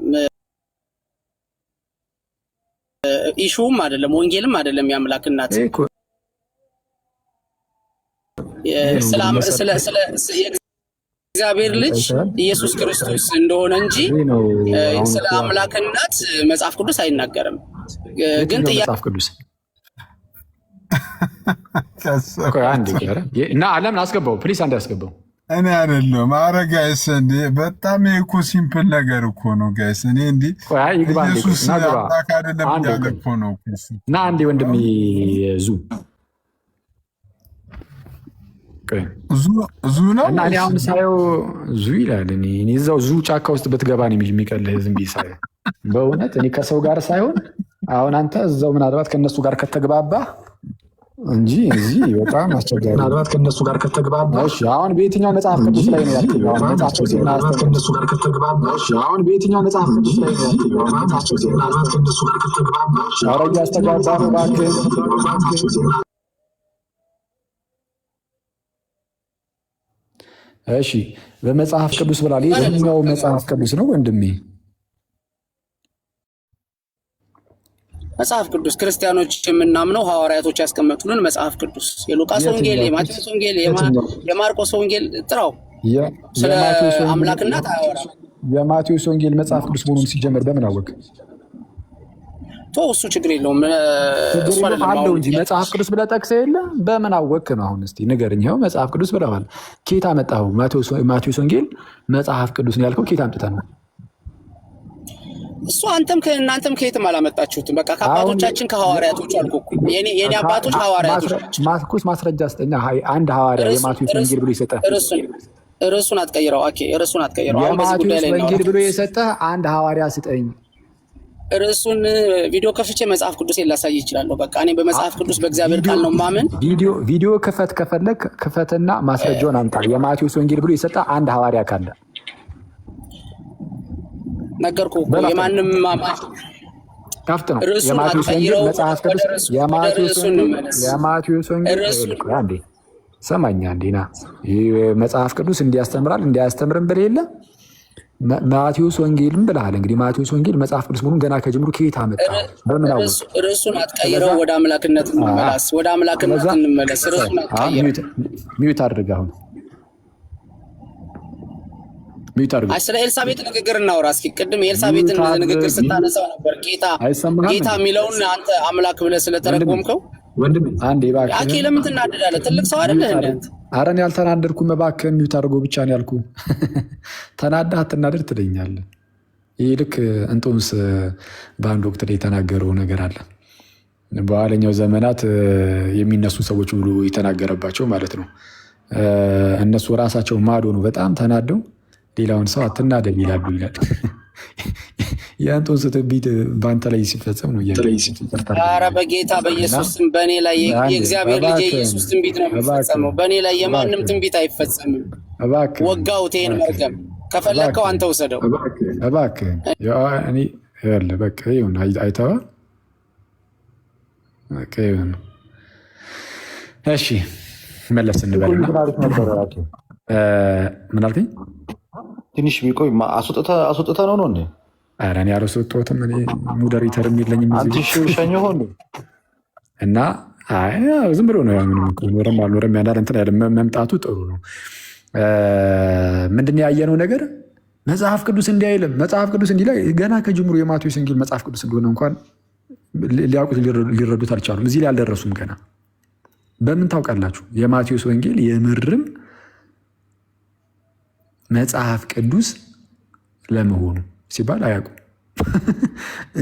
ኢሹም አይደለም ወንጌልም አይደለም የአምላክነት እግዚአብሔር ልጅ ኢየሱስ ክርስቶስ እንደሆነ እንጂ ስለ አምላክነት መጽሐፍ ቅዱስ አይናገርም። ግን
መጽሐፍ ቅዱስ እና ዓለምን አስገባው ፕሊስ፣ አንድ ያስገባው
እኔ አይደለም። ኧረ ጋይስ እንዴ በጣም እኮ ሲምፕል ነገር እኮ ነው ጋይስ። እኔ እንዴ ኢየሱስ አምላክ አይደለም ያለ እኮ ነው።
እና አንዴ ወንድም ዙ ነው እና እኔ አሁን ሳየው ዙ ይላል። እኔ እዛው ዙ ጫካ ውስጥ ብትገባ ነው የሚቀልህ። ዝም ብዬ ሳየው በእውነት እኔ ከሰው ጋር ሳይሆን አሁን አንተ እዛው ምናልባት ከእነሱ ጋር ከተግባባ እንጂ እዚህ በጣም አስቸጋሪ ምናልባት ከእነሱ ጋር ከተግባባ። አሁን በየትኛው መጽሐፍ ቅዱስ ላይ ነው ያልከኝ? አሁን በየትኛው መጽሐፍ ቅዱስ ላይ ነው ያልከኝ? ኧረ እያስተጋባ ነው እባክህ። እሺ በመጽሐፍ ቅዱስ ብላል። የትኛው መጽሐፍ ቅዱስ ነው ወንድሜ?
መጽሐፍ ቅዱስ ክርስቲያኖች የምናምነው ሐዋርያቶች ያስቀመጡልን መጽሐፍ ቅዱስ የሉቃስ ወንጌል፣ የማቴዎስ ወንጌል፣ የማርቆስ ወንጌል ጥራው። ስለ አምላክነት አያወራም።
የማቴዎስ ወንጌል መጽሐፍ ቅዱስ መሆኑን ሲጀመር በምን አወቅ?
እሱ ችግር የለውም
አለው እንጂ መጽሐፍ ቅዱስ ብለህ ጠቅሰህ የለ በምን አወቅ ነው? አሁን እስኪ ንገረኝ። ይኸው መጽሐፍ ቅዱስ ብለዋል። ኬት አመጣኸው? ማቴዎስ ወንጌል መጽሐፍ ቅዱስ ነው ያልከው ኬት አምጥተህ ነው?
እሱ እናንተም ከየትም አላመጣችሁትም። በቃ ከአባቶቻችን ከሐዋርያቶች አልኩ እኮ የኔ አባቶች ሐዋርያቶች ናቸው።
ማርቆስ ማስረጃ ስጠኛ። አንድ ሐዋርያ የማቴዎስ ወንጌል ብሎ የሰጠህ
ርዕሱን አትቀይረው። ርዕሱን አትቀይረው።
የማቴዎስ ወንጌል ብሎ የሰጠህ አንድ ሐዋርያ ስጠኝ።
ርዕሱን ቪዲዮ ከፍቼ መጽሐፍ ቅዱስ ላሳይ ይችላለሁ። በቃ እኔ በመጽሐፍ ቅዱስ በእግዚአብሔር ቃል ነው ማመን።
ቪዲዮ ከፈለግ ክፈትና ማስረጃውን አምጣ። የማቴዎስ ወንጌል ብሎ የሰጠህ አንድ ሐዋርያ ካለ
ነገርኩህ እኮ የማንም ማማሽ
ከፍት ነው። የማቴዎስ ወንጌል መጽሐፍ ቅዱስ የማቴዎስ ወንጌል አንዴ ሰማኛ እንዴና ይህ መጽሐፍ ቅዱስ እንዲያስተምራል እንዲያስተምርን ብለህ የለ ማቴዎስ ወንጌልም ብለሃል። እንግዲህ ማቴዎስ ወንጌል መጽሐፍ ቅዱስ መሆኑን ገና ከጅምሩ ከየት አመጣ? በምን አወቅ?
ርዕሱን አትቀይረው። ወደ አምላክነት እንመለስ፣ ወደ አምላክነት እንመለስ። ርዕሱን አትቀይረው።
ሚዩት አድርግ። አሁን ሚዩት አድርግ።
ስለ ኤልሳቤጥ ንግግር እናውራ እስኪ። ቅድም የኤልሳቤጥን ንግግር ስታነሳው ነበር። ጌታ የሚለውን አንተ አምላክ ብለህ ስለተረጎምከው
ወንድም አንዴ እባክህ
አኬ ለምን ትናደዳለህ? ትልቅ ሰው አይደለህ እንዴ?
ኧረ እኔ አልተናደድኩም። እባክህ ሚዩት አድርጎ ብቻ ነው ያልኩህ። ተናደህ አትናደድ ትለኛለህ። ይህ ልክ እንጦንስ በአንድ ወቅት ላይ የተናገረው ነገር አለ። በኋለኛው ዘመናት የሚነሱ ሰዎች ብሎ የተናገረባቸው ማለት ነው። እነሱ ራሳቸው ማዶ ነው በጣም ተናደው ሌላውን ሰው አትናደድ ይላሉ ይላል። የእንጦንስ ትንቢት በአንተ ላይ ሲፈጸም ነው።
ኧረ በጌታ በኢየሱስ ስም በእኔ ላይ የእግዚአብሔር ልጅ የኢየሱስ ትንቢት ነው የሚፈጸመው። በእኔ ላይ የማንም ትንቢት አይፈጸምም። ወጋሁት ይሄን መርገም። ከፈለግከው አንተ ውሰደው
እባክህ። በቃ ይሁን አይተኸዋል። በቃ ይሁን። እሺ መለስ እንበልና ምን አልከኝ?
ትንሽ ቢቆይ አስወጥተህ ነው እንዴ?
ኧረ እኔ አላስወጣሁትም። እኔ ሞዴሬተርም የለኝም
ሸኝ ሆን
እና ዝም ብሎ ነው ኖረም አልኖረም ያናል እንትን ያለ መምጣቱ ጥሩ ነው። ምንድን ያየነው ነገር መጽሐፍ ቅዱስ እንዲህ አይልም። መጽሐፍ ቅዱስ እንዲህ ላይ ገና ከጅምሩ የማቴዎስ ወንጌል መጽሐፍ ቅዱስ እንደሆነ እንኳን ሊያውቁት ሊረዱት አልቻሉም። እዚህ ላይ አልደረሱም ገና። በምን ታውቃላችሁ? የማቴዎስ ወንጌል የምርም መጽሐፍ ቅዱስ ለመሆኑ ሲባል አያውቁም።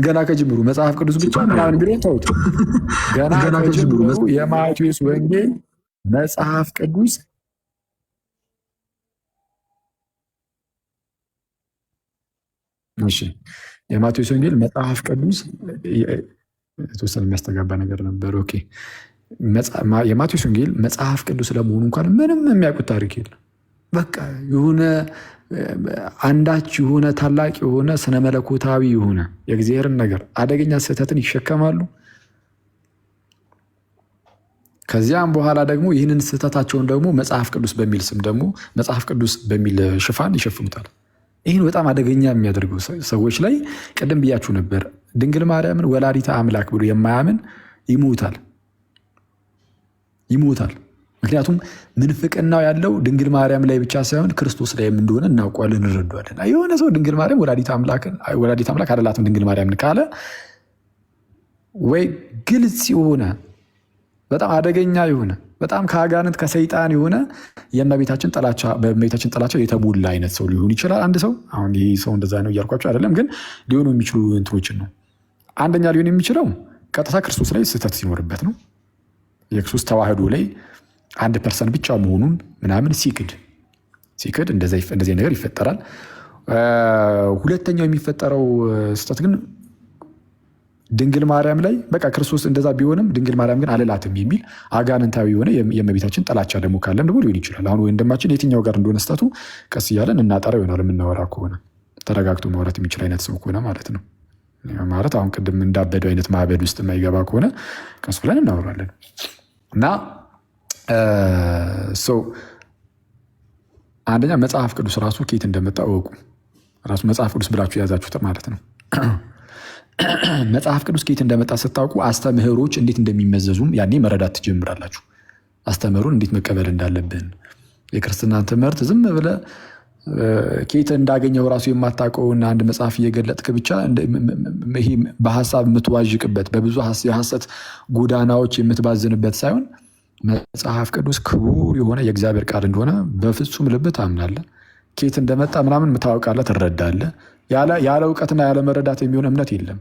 ገና ከጅምሩ መጽሐፍ ቅዱስ ብቻ ምናምን ብሎ ተውት። ገና ከጅምሩ የማቴዎስ ወንጌል መጽሐፍ ቅዱስ የማቴዎስ ወንጌል መጽሐፍ ቅዱስ የተወሰነ የሚያስተጋባ ነገር ነበር። ኦኬ የማቴዎስ ወንጌል መጽሐፍ ቅዱስ ለመሆኑ እንኳን ምንም የሚያውቁት ታሪክ የለም። በቃ የሆነ አንዳች የሆነ ታላቅ የሆነ ስነ መለኮታዊ የሆነ የእግዚአብሔርን ነገር አደገኛ ስህተትን ይሸከማሉ። ከዚያም በኋላ ደግሞ ይህንን ስህተታቸውን ደግሞ መጽሐፍ ቅዱስ በሚል ስም ደግሞ መጽሐፍ ቅዱስ በሚል ሽፋን ይሸፍኑታል። ይህን በጣም አደገኛ የሚያደርገው ሰዎች ላይ ቅድም ብያችሁ ነበር። ድንግል ማርያምን ወላዲተ አምላክ ብሎ የማያምን ይሞታል። ምክንያቱም ምንፍቅናው ያለው ድንግል ማርያም ላይ ብቻ ሳይሆን ክርስቶስ ላይም እንደሆነ እናውቀዋለን፣ እንረዳዋለን። የሆነ ሰው ድንግል ማርያም ወላዲተ አምላክ አይደላትም ድንግል ማርያምን ካለ ወይ ግልጽ የሆነ በጣም አደገኛ የሆነ በጣም ከአጋንንት ከሰይጣን የሆነ የእመቤታችን ጥላቻ የተሞላ አይነት ሰው ሊሆን ይችላል። አንድ ሰው አሁን ይህ ሰው እንደዛ ነው እያልኳቸው አይደለም፣ ግን ሊሆኑ የሚችሉ እንትኖችን ነው። አንደኛ ሊሆን የሚችለው ቀጥታ ክርስቶስ ላይ ስህተት ሲኖርበት ነው። የክርስቶስ ተዋህዶ ላይ 1% ብቻ መሆኑን ምናምን ሲክድ እንደዚህ ነገር ይፈጠራል። ሁለተኛው የሚፈጠረው ስህተት ግን ድንግል ማርያም ላይ በቃ ክርስቶስ እንደዛ ቢሆንም ድንግል ማርያም ግን አልላትም የሚል አጋንንታዊ የሆነ የእመቤታችን ጥላቻ ደግሞ ካለን ደግሞ ሊሆን ይችላል። አሁን ወንድማችን የትኛው ጋር እንደሆነ ስህተቱ ቀስ እያለን እናጠራ ይሆናል። የምናወራ ከሆነ ተረጋግቶ ማውራት የሚችል አይነት ሰው ከሆነ ማለት ነው። ማለት አሁን ቅድም እንዳበደው አይነት ማዕበድ ውስጥ የማይገባ ከሆነ ቀስ ብለን እናወራለን እና አንደኛ መጽሐፍ ቅዱስ ራሱ ከየት እንደመጣ እወቁ። ራሱ መጽሐፍ ቅዱስ ብላችሁ የያዛችሁት ማለት ነው። መጽሐፍ ቅዱስ ከየት እንደመጣ ስታውቁ አስተምህሮች እንዴት እንደሚመዘዙም ያኔ መረዳት ትጀምራላችሁ። አስተምህሮን እንዴት መቀበል እንዳለብን የክርስትናን ትምህርት ዝም ብለህ ከየት እንዳገኘው ራሱ የማታውቀውን አንድ መጽሐፍ እየገለጥክ ብቻ ይሄ በሀሳብ የምትዋዥቅበት በብዙ የሐሰት ጎዳናዎች የምትባዝንበት ሳይሆን መጽሐፍ ቅዱስ ክቡር የሆነ የእግዚአብሔር ቃል እንደሆነ በፍጹም ልብ ታምናለህ። ከየት እንደመጣ ምናምን ታውቃለህ፣ ትረዳለህ። ያለ እውቀትና ያለ መረዳት የሚሆን እምነት የለም።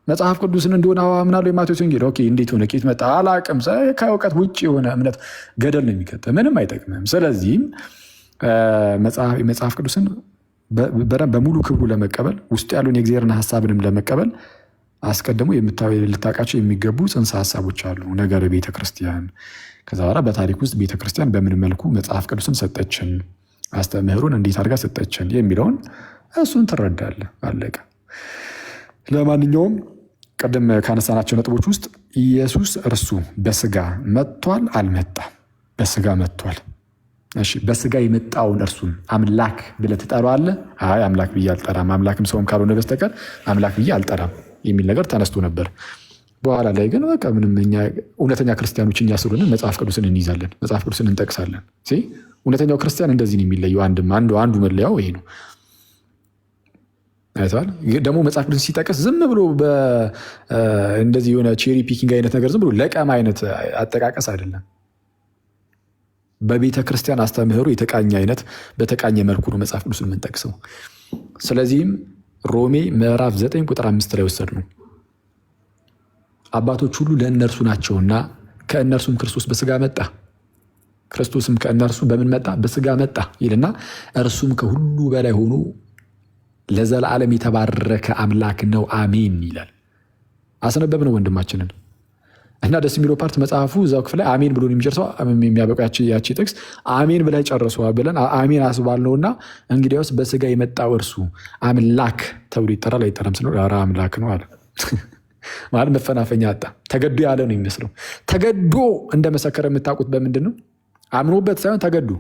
መጽሐፍ ቅዱስን እንደሆነ አምናለሁ የማቴዎስ ወንጌል ኦኬ፣ እንዴት ሆነ ከየት መጣ አላቅም። ከእውቀት ውጭ የሆነ እምነት ገደል ነው የሚከተ፣ ምንም አይጠቅምም። ስለዚህም መጽሐፍ ቅዱስን በሙሉ ክብሩ ለመቀበል ውስጡ ያለውን የእግዚአብሔርን ሀሳብንም ለመቀበል አስቀድሞ ልታውቃቸው የሚገቡ ጽንሰ ሀሳቦች አሉ። ነገረ ቤተክርስቲያን፣ ከዛ በኋላ በታሪክ ውስጥ ቤተክርስቲያን በምን መልኩ መጽሐፍ ቅዱስን ሰጠችን፣ አስተምህሩን እንዴት አድርጋ ሰጠችን የሚለውን እሱን ትረዳለህ። አለቀ። ለማንኛውም ቅድም ካነሳናቸው ነጥቦች ውስጥ ኢየሱስ እርሱ በስጋ መጥቷል አልመጣም? በስጋ መጥቷል። እሺ፣ በስጋ የመጣውን እርሱን አምላክ ብለህ ትጠራዋለህ? አይ አምላክ ብዬ አልጠራም፣ አምላክም ሰውም ካልሆነ በስተቀር አምላክ ብዬ አልጠራም የሚል ነገር ተነስቶ ነበር። በኋላ ላይ ግን በቃ ምንም እኛ እውነተኛ ክርስቲያኖች እኛ ስለሆነ መጽሐፍ ቅዱስን እንይዛለን፣ መጽሐፍ ቅዱስን እንጠቅሳለን። እውነተኛው ክርስቲያን እንደዚህ ነው የሚለየው። አንዱ መለያው ይሄ ነው። አይተዋል። ደግሞ መጽሐፍ ቅዱስ ሲጠቅስ ዝም ብሎ እንደዚህ የሆነ ቼሪ ፒኪንግ አይነት ነገር ዝም ብሎ ለቀማ አይነት አጠቃቀስ አይደለም። በቤተ ክርስቲያን አስተምህሮ የተቃኘ አይነት በተቃኘ መልኩ ነው መጽሐፍ ቅዱስን የምንጠቅሰው። ስለዚህም ሮሜ ምዕራፍ 9 ቁጥር 5 ላይ ወሰድ ነው አባቶች ሁሉ ለእነርሱ ናቸውና ከእነርሱም ክርስቶስ በስጋ መጣ፣ ክርስቶስም ከእነርሱ በምን መጣ? በስጋ መጣ ይልና እርሱም ከሁሉ በላይ ሆኖ ለዘላለም የተባረከ አምላክ ነው አሜን ይላል። አስነበብ ነው ወንድማችንን እና ደስ የሚለው ፓርት መጽሐፉ እዛው ክፍል ላይ አሜን ብሎ የሚጨርሰው የሚያበቃው ያቺ ጥቅስ አሜን ብላ ጨርሰዋል ብለን አሜን አስባል ነውና እንግዲያውስ በስጋ የመጣው እርሱ አምላክ ተብሎ ይጠራል አይጠራም ስለ አምላክ ነው አለ። ማለት መፈናፈኛ አጣ። ተገዶ ያለ ነው የሚመስለው። ተገዶ እንደመሰከረ የምታውቁት በምንድን ነው? አምኖበት ሳይሆን ተገዶ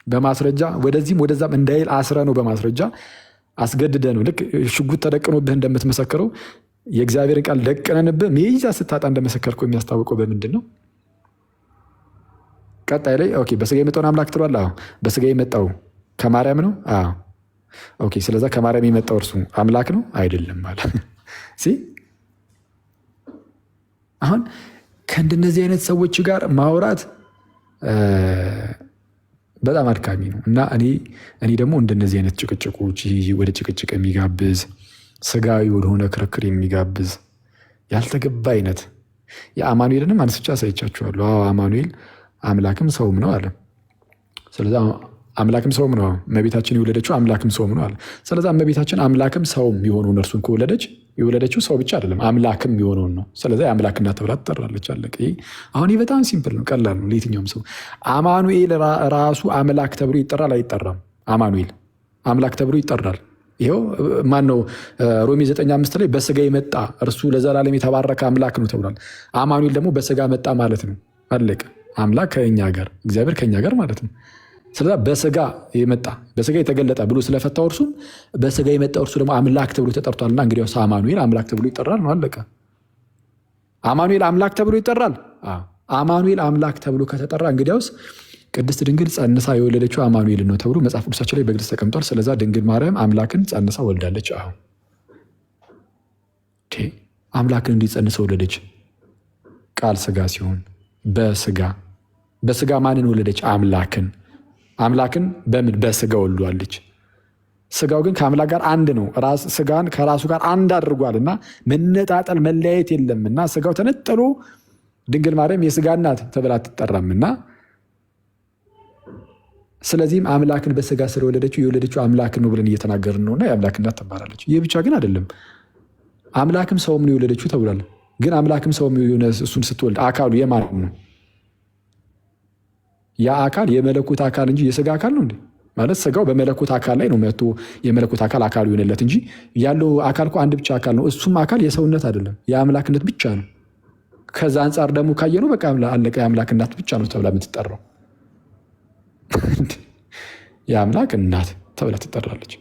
በማስረጃ ወደዚህም ወደዛም እንዳይል አስረ ነው በማስረጃ አስገድደ ነው። ልክ ሽጉጥ ተደቅኖብህ እንደምትመሰክረው የእግዚአብሔርን ቃል ደቅነንብህ መይዛ ስታጣ እንደመሰከርከው የሚያስታውቀው በምንድን ነው? ቀጣይ ላይ ኦኬ በስጋ የመጣውን አምላክ ትሏል። በስጋ የመጣው ከማርያም ነው። ኦኬ ስለዛ ከማርያም የመጣው እርሱ አምላክ ነው አይደለም ማለት አሁን ከእንደነዚህ አይነት ሰዎች ጋር ማውራት በጣም አድካሚ ነው እና እኔ ደግሞ እንደነዚህ አይነት ጭቅጭቆች ወደ ጭቅጭቅ የሚጋብዝ ስጋዊ ወደሆነ ክርክር የሚጋብዝ ያልተገባ አይነት የአማኑኤልንም አንስቻ አሳይቻችኋለሁ። አማኑኤል አምላክም ሰውም ነው አለ። ስለዚህ አምላክም ሰውም ነው። እመቤታችን የወለደችው አምላክም ሰውም ነው አለ። ስለዚህ እመቤታችን አምላክም ሰውም የሆነውን እርሱን ከወለደች የወለደችው ሰው ብቻ አይደለም አምላክም የሆነውን ነው። ስለዚህ አምላክ እናት ተብላ ትጠራለች። አለቀ። አሁን ይህ በጣም ሲምፕል ነው፣ ቀላል ነው ለየትኛውም ሰው። አማኑኤል ራሱ አምላክ ተብሎ ይጠራል አይጠራም? አማኑኤል አምላክ ተብሎ ይጠራል። ይኸው ማን ነው? ሮሜ 9:5 ላይ በስጋ የመጣ እርሱ ለዘላለም የተባረከ አምላክ ነው ተብሏል። አማኑኤል ደግሞ በስጋ መጣ ማለት ነው። አለቀ። አምላክ ከእኛ ጋር እግዚአብሔር ከእኛ ጋር ማለት ነው። ስለዛ በስጋ የመጣ በስጋ የተገለጠ ብሎ ስለፈታው እርሱም በስጋ የመጣው እርሱ ደግሞ አምላክ ተብሎ ተጠርቷልና እንግዲያውስ አማኑኤል አምላክ ተብሎ ይጠራል ነው። አለቀ። አማኑኤል አምላክ ተብሎ ይጠራል። አማኑኤል አምላክ ተብሎ ከተጠራ እንግዲያውስ ቅድስት ድንግል ጸንሳ የወለደችው አማኑኤል ነው ተብሎ መጽሐፍ ቅዱሳችን ላይ በግልጽ ተቀምጧል። ስለዛ ድንግል ማርያም አምላክን ጸንሳ ወልዳለች። አምላክን እንዲጸንሳ ወለደች። ቃል ስጋ ሲሆን በስጋ ማንን ወለደች? አምላክን በምን? በስጋ ወልዷለች። ስጋው ግን ከአምላክ ጋር አንድ ነው። ስጋን ከራሱ ጋር አንድ አድርጓል እና መነጣጠል መለያየት የለምና ስጋው ተነጥሎ ድንግል ማርያም የስጋ እናት ተብላ አትጠራምና ስለዚህም አምላክን በስጋ ስለወለደችው የወለደችው አምላክ ነው ብለን እየተናገርን ነውና የአምላክ እናት ትባላለች። ይህ ብቻ ግን አይደለም፣ አምላክም ሰውም ነው የወለደችው ተብሏል። ግን አምላክም ሰውም የሆነ እሱን ስትወልድ አካሉ የማን ነው? ያ አካል የመለኮት አካል እንጂ የስጋ አካል ነው እንዴ? ማለት ስጋው በመለኮት አካል ላይ ነው መጥቶ የመለኮት አካል አካሉ የሆነለት እንጂ ያለው አካል እኮ አንድ ብቻ አካል ነው። እሱም አካል የሰውነት አይደለም፣ የአምላክነት ብቻ ነው። ከዛ አንጻር ደግሞ ካየነው በቃ አለቀ፣ የአምላክ እናት ብቻ ነው ተብላ የምትጠራው። የአምላክ እናት ተብላ ትጠራለች።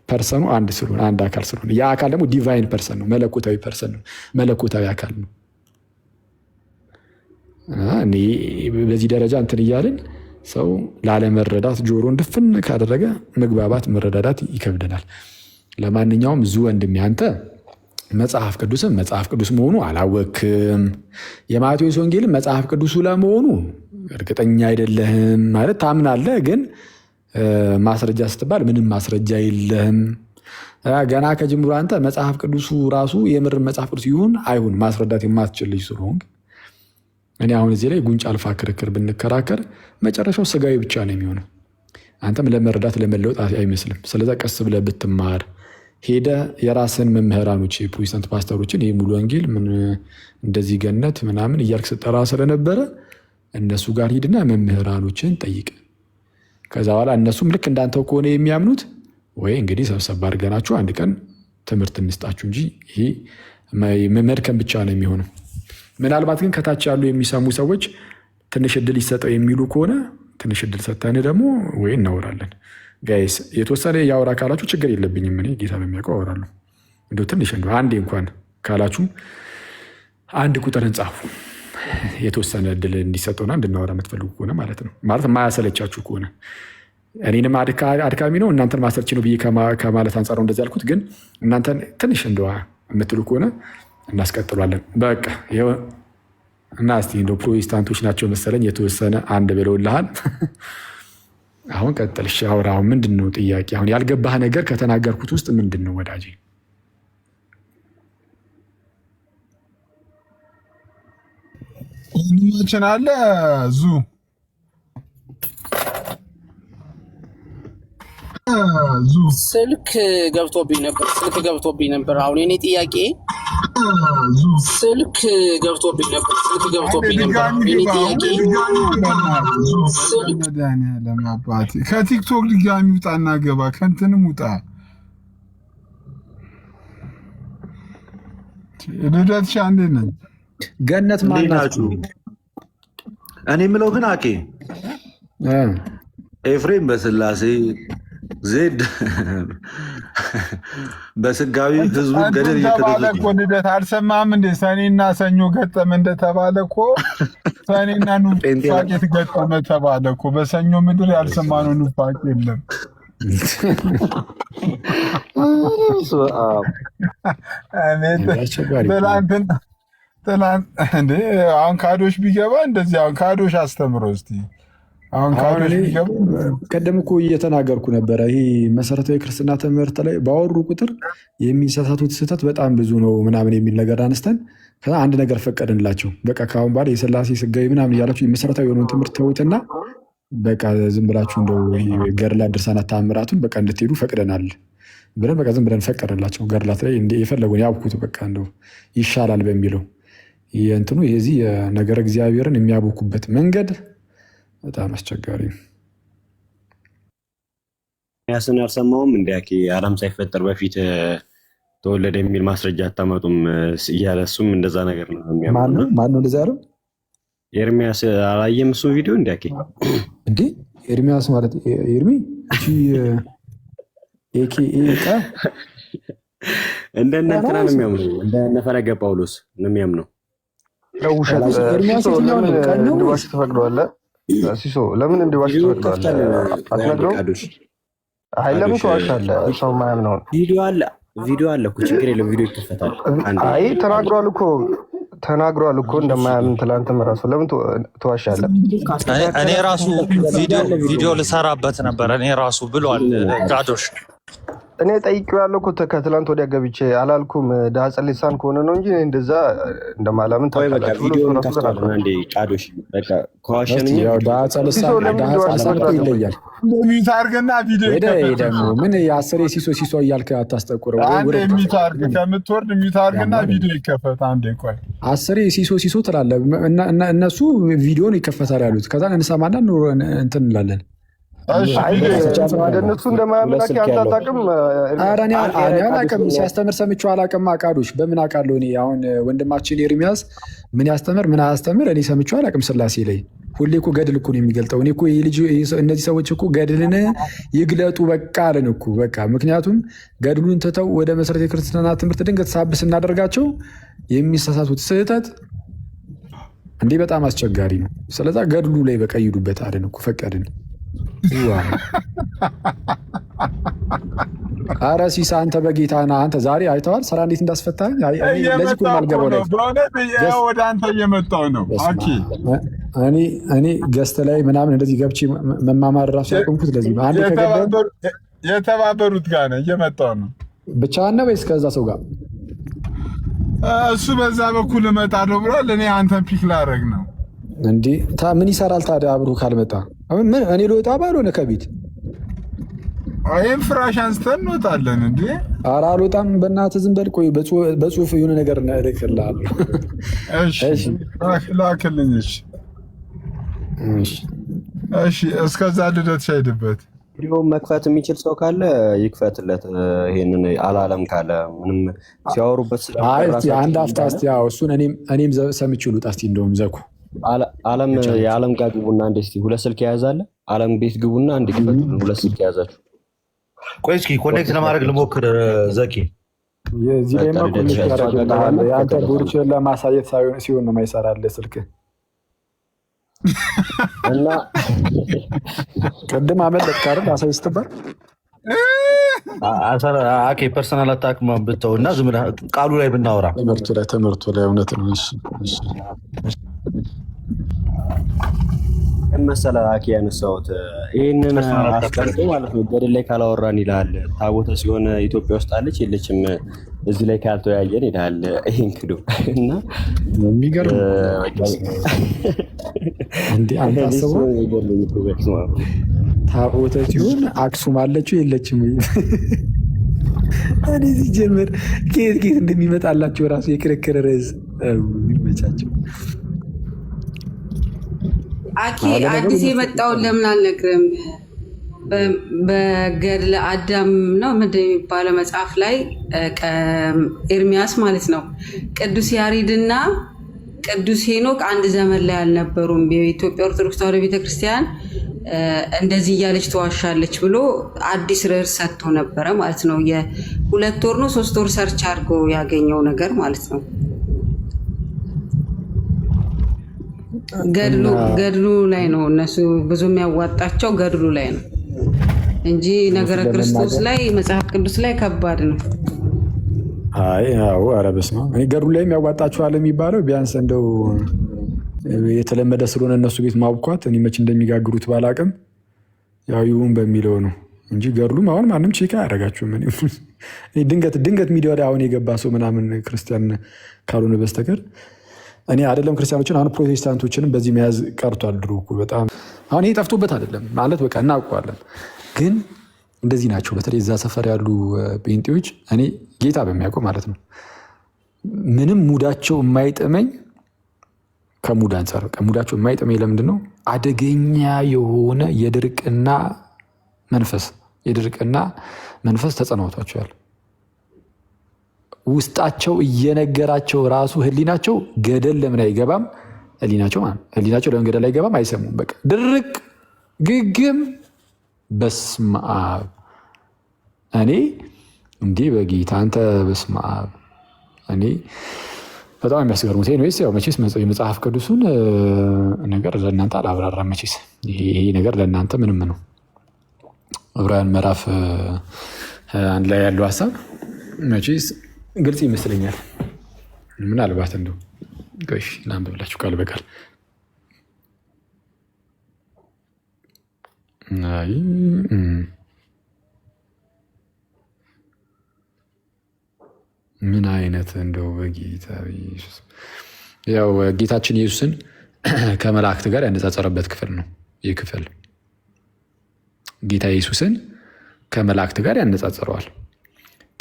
ፐርሰኑ አንድ ስለሆነ አንድ አካል ስለሆነ ያ አካል ደግሞ ዲቫይን ፐርሰን ነው፣ መለኮታዊ ፐርሰን ነው፣ መለኮታዊ አካል ነው። እኔ በዚህ ደረጃ እንትን እያልን ሰው ላለመረዳት ጆሮን ድፍን ካደረገ መግባባት መረዳዳት ይከብደናል። ለማንኛውም ዙ ወንድሜ አንተ መጽሐፍ ቅዱስም መጽሐፍ ቅዱስ መሆኑ አላወክም። የማቴዎስ ወንጌልም መጽሐፍ ቅዱሱ ለመሆኑ እርግጠኛ አይደለህም። ማለት ታምናለህ፣ ግን ማስረጃ ስትባል ምንም ማስረጃ የለህም። ገና ከጅምሮ አንተ መጽሐፍ ቅዱሱ ራሱ የምር መጽሐፍ ቅዱስ ይሁን አይሁን ማስረዳት የማትችል ልጅ ስለሆንክ እኔ አሁን እዚህ ላይ ጉንጭ አልፋ ክርክር ብንከራከር መጨረሻው ስጋዊ ብቻ ነው የሚሆነው። አንተም ለመረዳት ለመለወጥ አይመስልም። ስለዛ ቀስ ብለህ ብትማር ሄደ የራስን መምህራኖች የፕሮቴስታንት ፓስተሮችን ይህ ሙሉ ወንጌል እንደዚህ ገነት ምናምን እያልክ ስጠራ ስለነበረ እነሱ ጋር ሂድና መምህራኖችን ጠይቅ። ከዛ በኋላ እነሱም ልክ እንዳንተው ከሆነ የሚያምኑት ወይ እንግዲህ ሰብሰብ አድርገናችሁ አንድ ቀን ትምህርት እንስጣችሁ እንጂ ይሄ መድከም ብቻ ነው የሚሆነው። ምናልባት ግን ከታች ያሉ የሚሰሙ ሰዎች ትንሽ እድል ይሰጠው የሚሉ ከሆነ ትንሽ እድል ሰጥተን ደግሞ ወይ እናወራለን። ጋይስ የተወሰነ ያወራ ካላችሁ ችግር የለብኝም። እኔ ጌታ በሚያውቀው አወራለሁ። እንደው ትንሽ እንደው አንዴ እንኳን ካላችሁ አንድ ቁጥር እንጻፉ። የተወሰነ እድል እንዲሰጠውና እንድናወራ የምትፈልጉ ከሆነ ማለት ነው። ማለት የማያሰለቻችሁ ከሆነ እኔንም አድካሚ ነው እናንተን ማሰልች ነው ብዬ ከማለት አንጻር ነው እንደዚህ ያልኩት። ግን እናንተን ትንሽ እንደዋ የምትሉ ከሆነ እናስቀጥሏለን። በቃ ይኸው እና እስቲ እንደው ፕሮቴስታንቶች ናቸው መሰለኝ የተወሰነ አንድ ብለውልሃል። አሁን ቀጥል። እሺ አውራ። አሁን ምንድን ነው ጥያቄ? አሁን ያልገባህ ነገር ከተናገርኩት ውስጥ ምንድን ነው ወዳጄ?
ወንድማችን አለ ዙ
ስልክ ገብቶብኝ ነበር። አሁን የኔ ጥያቄ ስልክ ገብቶብኝ ነበር። የኔ ጥያቄ
ከቲክቶክ ድጋሚ ውጣና ገባ፣ ከእንትንም ውጣ። ልደትሻ እንዴት ነኝ?
ገነት ማናችሁ?
እኔ የምለው ግን አኬ ኤፍሬም በስላሴ ዜድ በስጋዊ ህዝቡ ገደል
እየተደረገ ልደት አልሰማህም እንዴ? ሰኔና ሰኞ ገጠመ እንደተባለ እኮ ሰኔና ኑፋቄ ገጠመ ተባለ እኮ። በሰኞ ምድር ያልሰማነው ኑፋቄ የለም። እንዴ አሁን ካዶሽ ቢገባ እንደዚህ አሁን ካዶሽ አስተምሮ እስቲ አሁን
ቀደም እኮ እየተናገርኩ ነበረ። ይሄ መሰረታዊ ክርስትና ትምህርት ላይ ባወሩ ቁጥር የሚሳሳቱት ስህተት በጣም ብዙ ነው ምናምን የሚል ነገር አነስተን አንድ ነገር ፈቀድንላቸው። በቃ ከአሁን በኋላ የሥላሴ ስጋዊ ምናምን እያላችሁ መሰረታዊ የሆነውን ትምህርት ተውትና በቃ ዝም ብላችሁ እንደው ገድላት፣ ድርሳናት፣ ተአምራቱን በቃ እንድትሄዱ ፈቅደናል ብለን በቃ ዝም ብለን ፈቀድንላቸው። ገድላት ላይ የፈለጉን ያብኩት በቃ እንደው ይሻላል በሚለው የእንትኑ የዚህ የነገረ እግዚአብሔርን የሚያቦኩበት መንገድ በጣም አስቸጋሪ ነው።
ያስን አልሰማውም እንደ ዓለም ሳይፈጠር በፊት ተወለደ የሚል ማስረጃ አታመጡም እያለ እሱም እንደዛ ነገር ነው የሚያምነው።
ማነው እንደዛ ያለው?
ኤርሚያስ አላየም እሱን ቪዲዮ እንዴ?
ኤርሚያስ ማለት ኤርሚ እቺ ኤኬኤ
እንደነ እንትና ነው የሚያምነው፣ እንደነ ፈለገ ጳውሎስ ነው የሚያምነው።
ኤርሚያስ
እንዲዋሽ ተፈቅዷል። ሲሶ ለምን እንዲዋሽ ተፈቅዷል? አትነግረውም? አይ ለምን ተዋሻለህ? ሰው ማያምነው
ቪዲዮ አለ እኮ ችግር የለም፣ ቪዲዮ ይከፈታል።
አይ ተናግሯል እኮ እንደማያምን ትላንትም ራሱ ለምን ተዋሻለህ?
እኔ ራሱ ቪዲዮ ልሰራበት ነበር እኔ ራሱ ብሏል ጋዶሽ።
እኔ ጠይቄዋለሁ እኮ ከትላንት ወዲያ ገብቼ አላልኩም። ዳጸ ሊሳን ከሆነ ነው እንጂ እንደዛ እንደማላምን
ታውቃላችሁ። ቪዲዮ እንከፍታለን አንዴ ቃዶሽ በቃ ከዋሸን
ዳጸ ሊሳን ይለያል።
ሚት አድርግና ቪዲዮ
ደግሞ ምን የአስሬ ሲሶ እያልክ አታስጠቁረው።
አንዴ ሚት አድርግ፣ ከምትወርድ ሚት አድርግና ቪዲዮ ይከፈት። አንዴ ቆይ
አስሬ ሲሶ ትላለህ። እነሱ ቪዲዮን ይከፈታል ያሉት ከዛ እንሰማና እንትን እንላለን።
እነሱ እንደማያምናክ አንታጣቅም።
አላቅም ሲያስተምር ሰምቼው አላቅም። አቃዶች በምን አውቃለሁ እኔ? አሁን ወንድማችን ኤርሚያስ ምን ያስተምር ምን አያስተምር እኔ ሰምቼው አላቅም። ሥላሴ ላይ ሁሌ እኮ ገድል እኮ ነው የሚገልጠው። እኔ እኮ እነዚህ ሰዎች እኮ ገድልን ይግለጡ በቃ አለን እኮ በቃ። ምክንያቱም ገድሉን ትተው ወደ መሰረተ ክርስትና ትምህርት ድንገት ሳብስ እናደርጋቸው የሚሳሳቱት ስህተት እንዲህ በጣም አስቸጋሪ ነው። ስለዛ ገድሉ ላይ በቃ ይሄዱበት አለን እኮ ፈቀድን። ኧረ ሲሳ አንተ በጌታ ና። አንተ ዛሬ አይተዋል ስራ እንዴት እንዳስፈታኝ። ለዚህ እኮ የማልገባው
ወደ አንተ እየመጣሁ ነው።
እኔ ገስት ላይ ምናምን እንደዚህ ገብቼ መማማር ራሱ ያቆምኩት ለዚህ ነው። አንድ
የተባበሩት ጋር ነው እየመጣሁ ነው።
ብቻህን ነው ወይስ ከዛ ሰው ጋር?
እሱ በዛ በኩል እመጣለሁ ብሏል። እኔ አንተን ፒክ ላደርግ ነው።
እንዴ ምን ይሰራል ታዲያ አብሮ ካልመጣ? እኔ ልወጣ ባልሆነ ከቤት
ይህም ፍራሽ አንስተን እንወጣለን። እንዴ
ኧረ አልወጣም በእናትህ ዝም በል። ቆይ በጽሁፍ የሆነ ነገር እልክልሃለሁ።
ላክልኝ። እሺ እስከዛ ልደት ሻይድበት
ቪዲዮ መክፈት የሚችል ሰው ካለ ይክፈትለት። ይሄንን አላለም ካለ ምንም ሲያወሩበት
አንድ አፍታ እስኪ እሱን እኔም ሰምቼው ልውጣ እስኪ። እንደውም ዘኩ
አለም የዓለም ጋር ግቡና አንዴ እስኪ ሁለት ስልክ የያዛለ ዓለም ቤት ግቡና አንዴ ክፈቱልን። ሁለት ስልክ የያዛችሁ
ቆይ እስኪ ኮኔክት ለማድረግ ልሞክር። ዘኪ
የዚህ ላይ ኮኔክት ያደርግልሃል። የአንተ ቡርችን ለማሳየት ሲሆን ነው የማይሰራልህ ስልክ
እና
ቅድም አመለጥክ አይደል? አሳይ ስትባል
አኬ ፐርሰናል አታክ ብተው እና ዝም ብለህ ቃሉ ላይ ብናወራ
ትምህርቱ ላይ እውነት ነው። እሺ
መሰለህ አኬ ያነሳሁት ይህንን አስቀምጦ ማለት ነው። ገድል ላይ ካላወራን ይልሃል። ታቦተ ሲሆን ኢትዮጵያ ውስጥ አለች የለችም እዚህ ላይ ካልተወያየን ይልሃል። ይህን ክዶ እና
የሚገርም እንዴ አንተ አስበው ታቦተ ሲሆን አክሱም አለችው የለችም? እኔ ሲጀምር ከየት እንደሚመጣላቸው ራሱ የክርክር ርዕስ ይመቻቸው።
አኬ አዲስ የመጣውን ለምን አልነግርም? በገድለ አዳም ነው ምንድን የሚባለው መጽሐፍ ላይ ኤርሚያስ ማለት ነው ቅዱስ ያሬድና ቅዱስ ሄኖክ አንድ ዘመን ላይ አልነበሩም። የኢትዮጵያ ኦርቶዶክስ ተዋሕዶ ቤተክርስቲያን እንደዚህ እያለች ተዋሻለች ብሎ አዲስ ርዕስ ሰጥቶ ነበረ ማለት ነው። የ2 ወር ነው 3 ወር ሰርች አድርጎ ያገኘው ነገር ማለት ነው። ገድሉ ላይ ነው እነሱ ብዙ የሚያዋጣቸው ገድሉ ላይ ነው እንጂ ነገረ ክርስቶስ ላይ መጽሐፍ ቅዱስ ላይ ከባድ ነው።
ኧረ በስመ አብ። እኔ ገድሉ ላይ የሚያዋጣችኋል የሚባለው ቢያንስ እንደው የተለመደ ስለሆነ እነሱ ቤት ማብኳት እኔ መች እንደሚጋግሩት ባላቅም ያው ይሁን በሚለው ነው እንጂ ገድሉም አሁን ማንም ቼክ አያደርጋችሁም። ድንገት ሚዲያ ላይ አሁን የገባ ሰው ምናምን ክርስቲያን ካልሆነ በስተቀር እኔ አይደለም ክርስቲያኖችን አሁን ፕሮቴስታንቶችንም በዚህ መያዝ ቀርቷል። ድሮ እኮ በጣም አሁን ይሄ ጠፍቶበት አይደለም ማለት በቃ እናውቀዋለን፣ ግን እንደዚህ ናቸው። በተለይ እዛ ሰፈር ያሉ ጴንጤዎች እኔ ጌታ በሚያውቀው ማለት ነው ምንም ሙዳቸው የማይጥመኝ ከሙድ አንጻር ሙዳቸው የማይጥመኝ ለምንድን ነው? አደገኛ የሆነ የድርቅና መንፈስ ተጸናውቷቸዋል። ውስጣቸው እየነገራቸው ራሱ ህሊናቸው ገደል ለምን አይገባም? ህሊናቸው ለምን ገደል አይገባም? አይሰሙም። በቃ ድርቅ ግግም። በስመ አብ እኔ እንዲህ በጌታ አንተ በስመ አብ እኔ በጣም የሚያስገርሙት ወይስ ያው መቼስ የመጽሐፍ ቅዱሱን ነገር ለእናንተ አላብራራም። መቼስ ይሄ ነገር ለእናንተ ምንም ነው። ዕብራውያን ምዕራፍ 1 ላይ ያለው ሀሳብ መቼስ ግልጽ ይመስለኛል። ምናልባት እንደው ላንብብላችሁ ቃል በቃል ምን አይነት እንደው በጌታ ኢየሱስ ያው ጌታችን ኢየሱስን ከመላእክት ጋር ያነጻጸረበት ክፍል ነው። ይህ ክፍል ጌታ ኢየሱስን ከመላእክት ጋር ያነጻጽረዋል።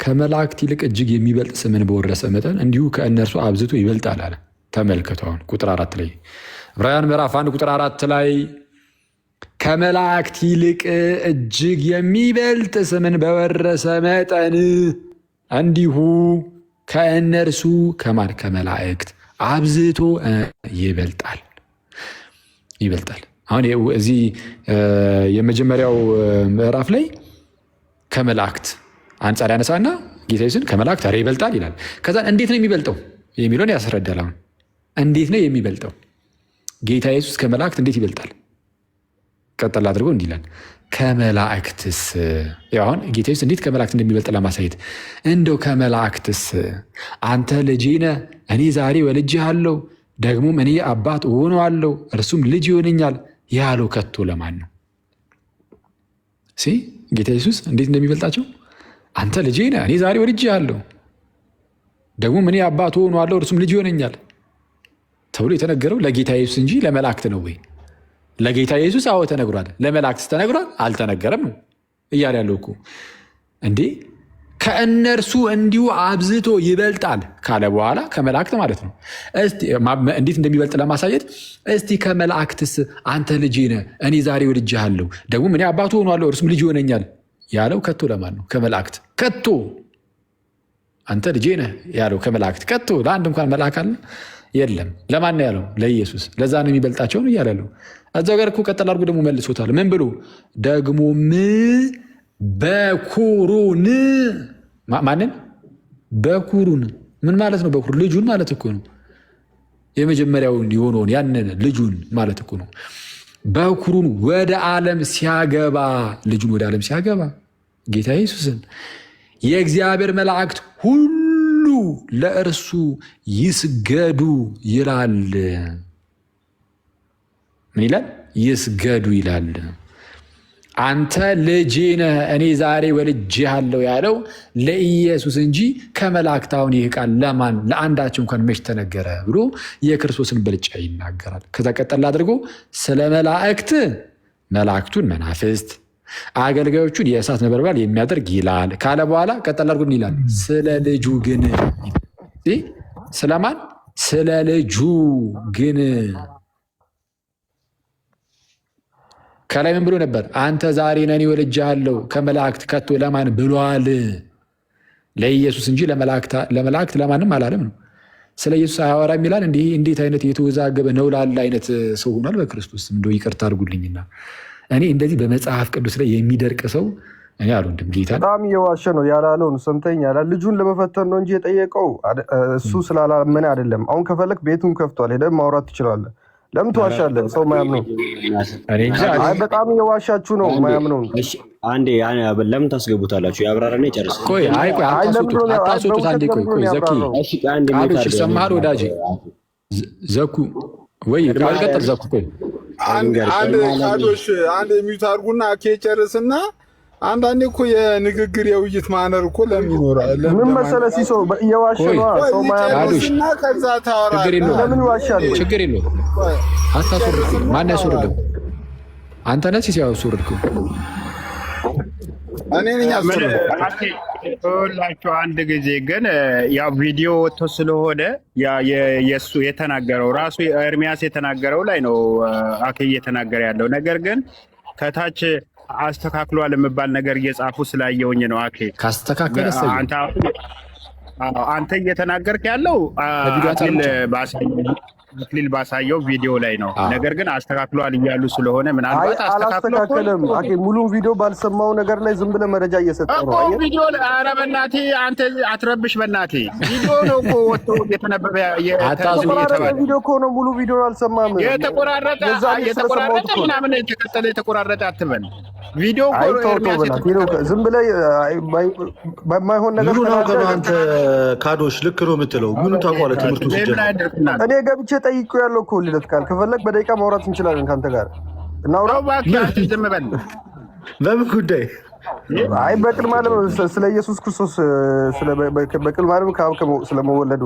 ከመላእክት ይልቅ እጅግ የሚበልጥ ስምን በወረሰ መጠን እንዲሁ ከእነርሱ አብዝቶ ይበልጣል አለ። ተመልከቱ አሁን ቁጥር 4 ላይ ዕብራውያን ምዕራፍ 1 ቁጥር 4 ላይ ከመላእክት ይልቅ እጅግ የሚበልጥ ስምን በወረሰ መጠን እንዲሁ ከእነርሱ ከመላእክት አብዝቶ ይበልጣል። አሁን እዚህ የመጀመሪያው ምዕራፍ ላይ ከመላእክት አንጻር ያነሳና ጌታ ኢየሱስን ከመላእክት ኧረ ይበልጣል ይላል። ከዛ እንዴት ነው የሚበልጠው የሚለውን ያስረዳል። አሁን እንዴት ነው የሚበልጠው? ጌታ ኢየሱስ ከመላእክት እንዴት ይበልጣል? ቀጠል አድርጎ እንዲህ ይላል ከመላእክትስ። አሁን ጌታ ኢየሱስ እንዴት ከመላእክት እንደሚበልጥ ለማሳየት እንደው ከመላእክትስ አንተ ልጄ ነህ እኔ ዛሬ ወልጄሃለሁ፣ ደግሞም እኔ አባት እሆነዋለሁ እርሱም ልጅ ይሆነኛል ያለው ከቶ ለማን ነው? ጌታ ኢየሱስ እንዴት እንደሚበልጣቸው አንተ ልጄ ነህ እኔ ዛሬ ወልጄሃለሁ፣ ደግሞም እኔ አባት እሆነዋለሁ እርሱም ልጅ ይሆነኛል ተብሎ የተነገረው ለጌታ ኢየሱስ እንጂ ለመላእክት ነው ወይ? ለጌታ ኢየሱስ አዎ ተነግሯል። ለመላእክት ተነግሯል? አልተነገረም ነው እያለ ያለው እኮ። እንዴ ከእነርሱ እንዲሁ አብዝቶ ይበልጣል ካለ በኋላ ከመላእክት ማለት ነው። እንዴት እንደሚበልጥ ለማሳየት እስቲ ከመላእክትስ አንተ ልጄ ነህ እኔ ዛሬ ወልጄሃለሁ ደግሞ እኔ አባቱ ሆኗለሁ እርሱም ልጅ ይሆነኛል ያለው ከቶ ለማን ነው? ከመላእክት። ከቶ አንተ ልጄ ነህ ያለው ከመላእክት ከቶ ለአንድ እንኳን መልአክ አለ የለም። ለማን ነው ያለው? ለኢየሱስ። ለዛ ነው የሚበልጣቸው ነው እያለ ነው። እዛው ጋር እኮ ቀጠል አድርጎ ደግሞ መልሶታል። ምን ብሎ ደግሞም በኩሩን ማንን? በኩሩን ምን ማለት ነው? በኩሩ ልጁን ማለት እኮ ነው። የመጀመሪያውን የሆነውን ያንን ልጁን ማለት እኮ ነው። በኩሩን ወደ ዓለም ሲያገባ ልጁን ወደ ዓለም ሲያገባ ጌታ ኢየሱስን የእግዚአብሔር መላእክት ሁሉ ለእርሱ ይስገዱ ይላል። ምን ይላል? ይስገዱ ይላል። አንተ ልጄ ነህ እኔ ዛሬ ወልጄሃለሁ ያለው ለኢየሱስ እንጂ ከመላእክት አሁን ይህ ቃል ለማን ለአንዳቸው እንኳን መች ተነገረ ብሎ የክርስቶስን ብልጫ ይናገራል። ከዛ ቀጠል አድርጎ ስለ መላእክት መላእክቱን መናፍስት አገልጋዮቹን የእሳት ነበልባል የሚያደርግ ይላል ካለ በኋላ ቀጠል አድርጎ ይላል ስለ ልጁ ግን ስለማን? ስለ ልጁ ግን ከላይ ምን ብሎ ነበር? አንተ ዛሬ ነህ ወልጄሃለሁ ከመላእክት ከቶ ለማን ብሏል? ለኢየሱስ እንጂ ለመላእክት ለማንም አላለም ነው። ስለ ኢየሱስ አያወራም ይላል። እንዴት አይነት የተወዛገበ ነው ላለ አይነት ሰው ሆኗል በክርስቶስ። እንደው ይቅርታ አድርጉልኝና እኔ እንደዚህ በመጽሐፍ ቅዱስ ላይ የሚደርቅ ሰው እኔ አልወድም። ጌታ
በጣም እየዋሸ ነው ያላለውን ሰምተኝ ያላል። ልጁን ለመፈተን ነው እንጂ የጠየቀው እሱ ስላላመነ አይደለም። አሁን ከፈለክ ቤቱን ከፍቷል፣ ሄደህ ማውራት ትችላለህ። ለምን ትዋሻለህ? ሰው ማያምነው በጣም እየዋሻችሁ ነው። ማያምነው
አንዴ ለምን ታስገቡታላችሁ? ያብራራና ይጨርስ።
አታስወጡት። አንዴ ቆይ ዘኪ ሰማሃል ወዳጄ ዘኩ ወይ ቀጠል ዘኩ ቆይ
አንድ አንድ የሚዩት አድርጉና ጨርስና አንዳንዴ እኮ የንግግር የውይይት ማነር እኮ ለምን ይኖራል?
ምን መሰለህ ሲሶ እየዋሸ ነው። ሰው ማያምነውና
ከዛ ታወራለህ።
ለምን ይዋሻል?
ችግር የለውም። አታስወርድ። ማን ያስወርደው? አንተ ነህ ሲሶ ያስወርድከው።
እኔ ነኝ
ያስወርድላችሁ። አንድ ጊዜ ግን ያው ቪዲዮ ወጥቶ ስለሆነ የሱ የተናገረው ራሱ ኤርሚያስ የተናገረው ላይ ነው አኬ እየተናገረ ያለው ነገር ግን ከታች አስተካክሏል የሚባል ነገር እየጻፉ ስላየውኝ ነው። አኬ
ካስተካከለ
አንተ እየተናገርክ ያለው አክሊል ባሳየው ቪዲዮ ላይ ነው። ነገር ግን አስተካክሏል እያሉ ስለሆነ ምናልባት
አላስተካከለም። አኬ ሙሉን ቪዲዮ ባልሰማው ነገር ላይ ዝም ብለህ መረጃ እየሰጠህ ነው።
አይ ቪዲዮ ኧረ በእናትህ አንተ አትረብሽ። በእናትህ ቪዲዮ ነው እኮ ወጥቶ እየተነበበ
የተቆራረጠ ቪዲዮ እኮ ነው። ሙሉ ቪዲዮ አልሰማህም።
የተቆራረጠ ምናምን የተከተለ የተቆራረጠ አትበል። ቪዲዮ
ዝም ብለህ በማይሆን ነገር
አንተ ካዶሽ ልክ ነው የምትለው ምኑ ታውቀዋለህ? ትምህርቱ
እኔ ገብቼ ጠይቄ ያለው እኮ ልደት ካል ከፈለግ በደቂቃ ማውራት እንችላለን ከአንተ ጋር እናውራ።
ዝም በል።
በምን ጉዳይ?
አይ በቅድመ ዓለም ስለ ኢየሱስ ክርስቶስ በቅድመ ዓለም ከአብ ስለመወለዱ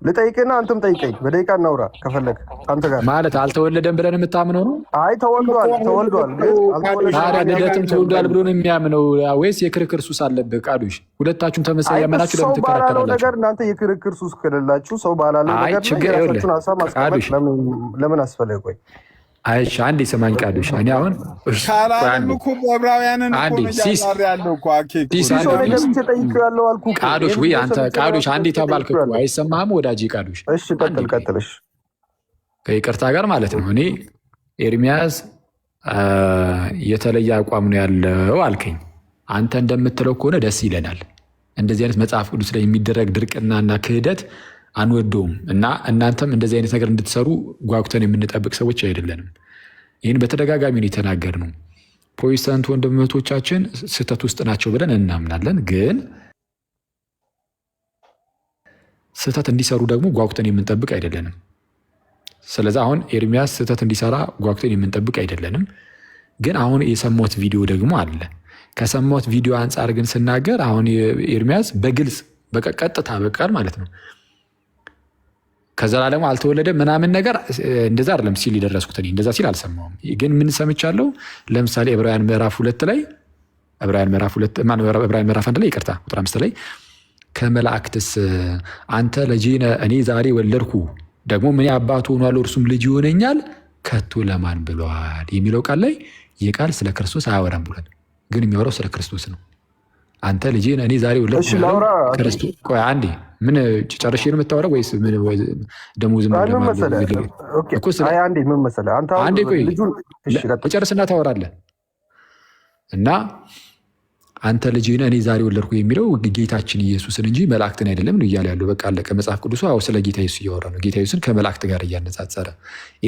ልጠይቅና አንተም ጠይቀኝ። በደቂቃ እናውራ ከፈለግ አንተ ጋር።
ማለት አልተወለደም ብለን የምታምነው ነው?
አይ ተወልዷል።
ታዲያ ልደትም ተወልዷል ብሎ ነው የሚያምነው ወይስ የክርክር ሱስ አለብህ? ቃዱሽ ሁለታችሁም ተመሳሳይ ያመናችሁ ለምን ትከራከራላችሁ?
ነገር እናንተ የክርክር ሱስ ከሌላችሁ ሰው ባላለው ነገር የራሳችሁን ሀሳብ ማስቀመጥ ለምን አስፈለገ? ቆይ
አይሽ አንዴ ሰማኝ ቃዱሽ። እኔ አሁን
ካላም እኮ ዕብራውያንን እኮ ነው ያለው እኮ
ቃዱሽ ወይ አንተ ቃዱሽ አንዴ ተባልክ እኮ አይሰማህም ወዳጄ ቃዱሽ።
እሺ ቀጥልሽ።
ከይቅርታ ጋር ማለት ነው። እኔ ኤርሚያስ የተለየ አቋም ነው ያለው አልከኝ። አንተ እንደምትለው ከሆነ ደስ ይለናል። እንደዚህ አይነት መጽሐፍ ቅዱስ ላይ የሚደረግ ድርቅናና ክህደት አንወደውም እና እናንተም እንደዚህ አይነት ነገር እንድትሰሩ ጓጉተን የምንጠብቅ ሰዎች አይደለንም። ይህን በተደጋጋሚ ነው የተናገርነው። ፕሮቴስታንት ወንድሞቻችን ስህተት ውስጥ ናቸው ብለን እናምናለን፣ ግን ስህተት እንዲሰሩ ደግሞ ጓጉተን የምንጠብቅ አይደለንም። ስለዚህ አሁን ኤርሚያስ ስህተት እንዲሰራ ጓጉተን የምንጠብቅ አይደለንም። ግን አሁን የሰማሁት ቪዲዮ ደግሞ አለ። ከሰማሁት ቪዲዮ አንጻር ግን ስናገር አሁን ኤርሚያስ በግልጽ ቀጥታ በቃል ማለት ነው ከዘላለሙ አልተወለደም ምናምን ነገር እንደዛ አይደለም ሲል የደረስኩት እኔ እንደዛ ሲል አልሰማሁም። ግን ምን ሰምቻለሁ? ለምሳሌ ዕብራውያን ምዕራፍ 2 ላይ ዕብራውያን ምዕራፍ 1 ላይ ይቅርታ ቁጥር 5 ላይ ከመላእክትስ አንተ ልጄ ነህ እኔ ዛሬ ወለድኩ ደግሞ ምን አባቱ ሆኗል እርሱም ልጅ ይሆነኛል ከቶ ለማን ብሏል የሚለው ቃል ላይ ይህ ቃል ስለ ክርስቶስ አያወራም ብሏል። ግን የሚያወራው ስለ ክርስቶስ ነው። አንተ ልጄ ነህ እኔ ዛሬ ወለድኩ ክርስቶስ። ቆይ አንዴ ምን ጨርሼ ነው የምታወራው ወይስ ደግሞ ዝም ጨርስና ታወራለህ? እና አንተ ልጄ ነህ እኔ ዛሬ ወለድኩ የሚለው ጌታችን ኢየሱስን እንጂ መላእክትን አይደለም ነው እያለ ያለው። በቃ አለቀ። መጽሐፍ ቅዱሱ ስለ ጌታ ኢየሱስ እያወራ ነው፣ ጌታ ኢየሱስን ከመላእክት ጋር እያነጻጸረ።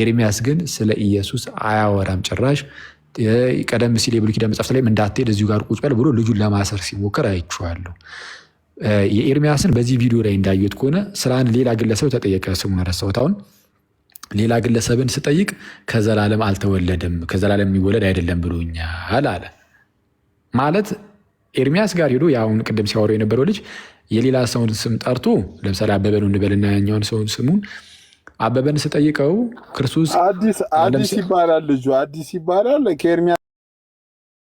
ኤርሚያስ ግን ስለ ኢየሱስ አያወራም ጭራሽ። ቀደም ሲል የብሉይ ኪዳን መጽሐፍት ላይም እንዳትሄድ እዚሁ ጋር ቁጭ በል ብሎ ልጁን ለማሰር ሲሞክር አይቼዋለሁ። የኤርሚያስን በዚህ ቪዲዮ ላይ እንዳየሁት ከሆነ ስለ አንድ ሌላ ግለሰብ ተጠየቀ። ስሙን ረሳሁት አሁን። ሌላ ግለሰብን ስጠይቅ ከዘላለም አልተወለደም ከዘላለም የሚወለድ አይደለም ብሎኛል አለ። ማለት ኤርሚያስ ጋር ሄዶ አሁን ቅድም ሲያወሩ የነበረው ልጅ የሌላ ሰውን ስም ጠርቶ ለምሳሌ አበበን እንበልና ያኛውን ሰውን ስሙን አበበን ስጠይቀው ክርስቶስ
አዲስ ይባላል ልጁ አዲስ ይባላል ከኤርሚያስ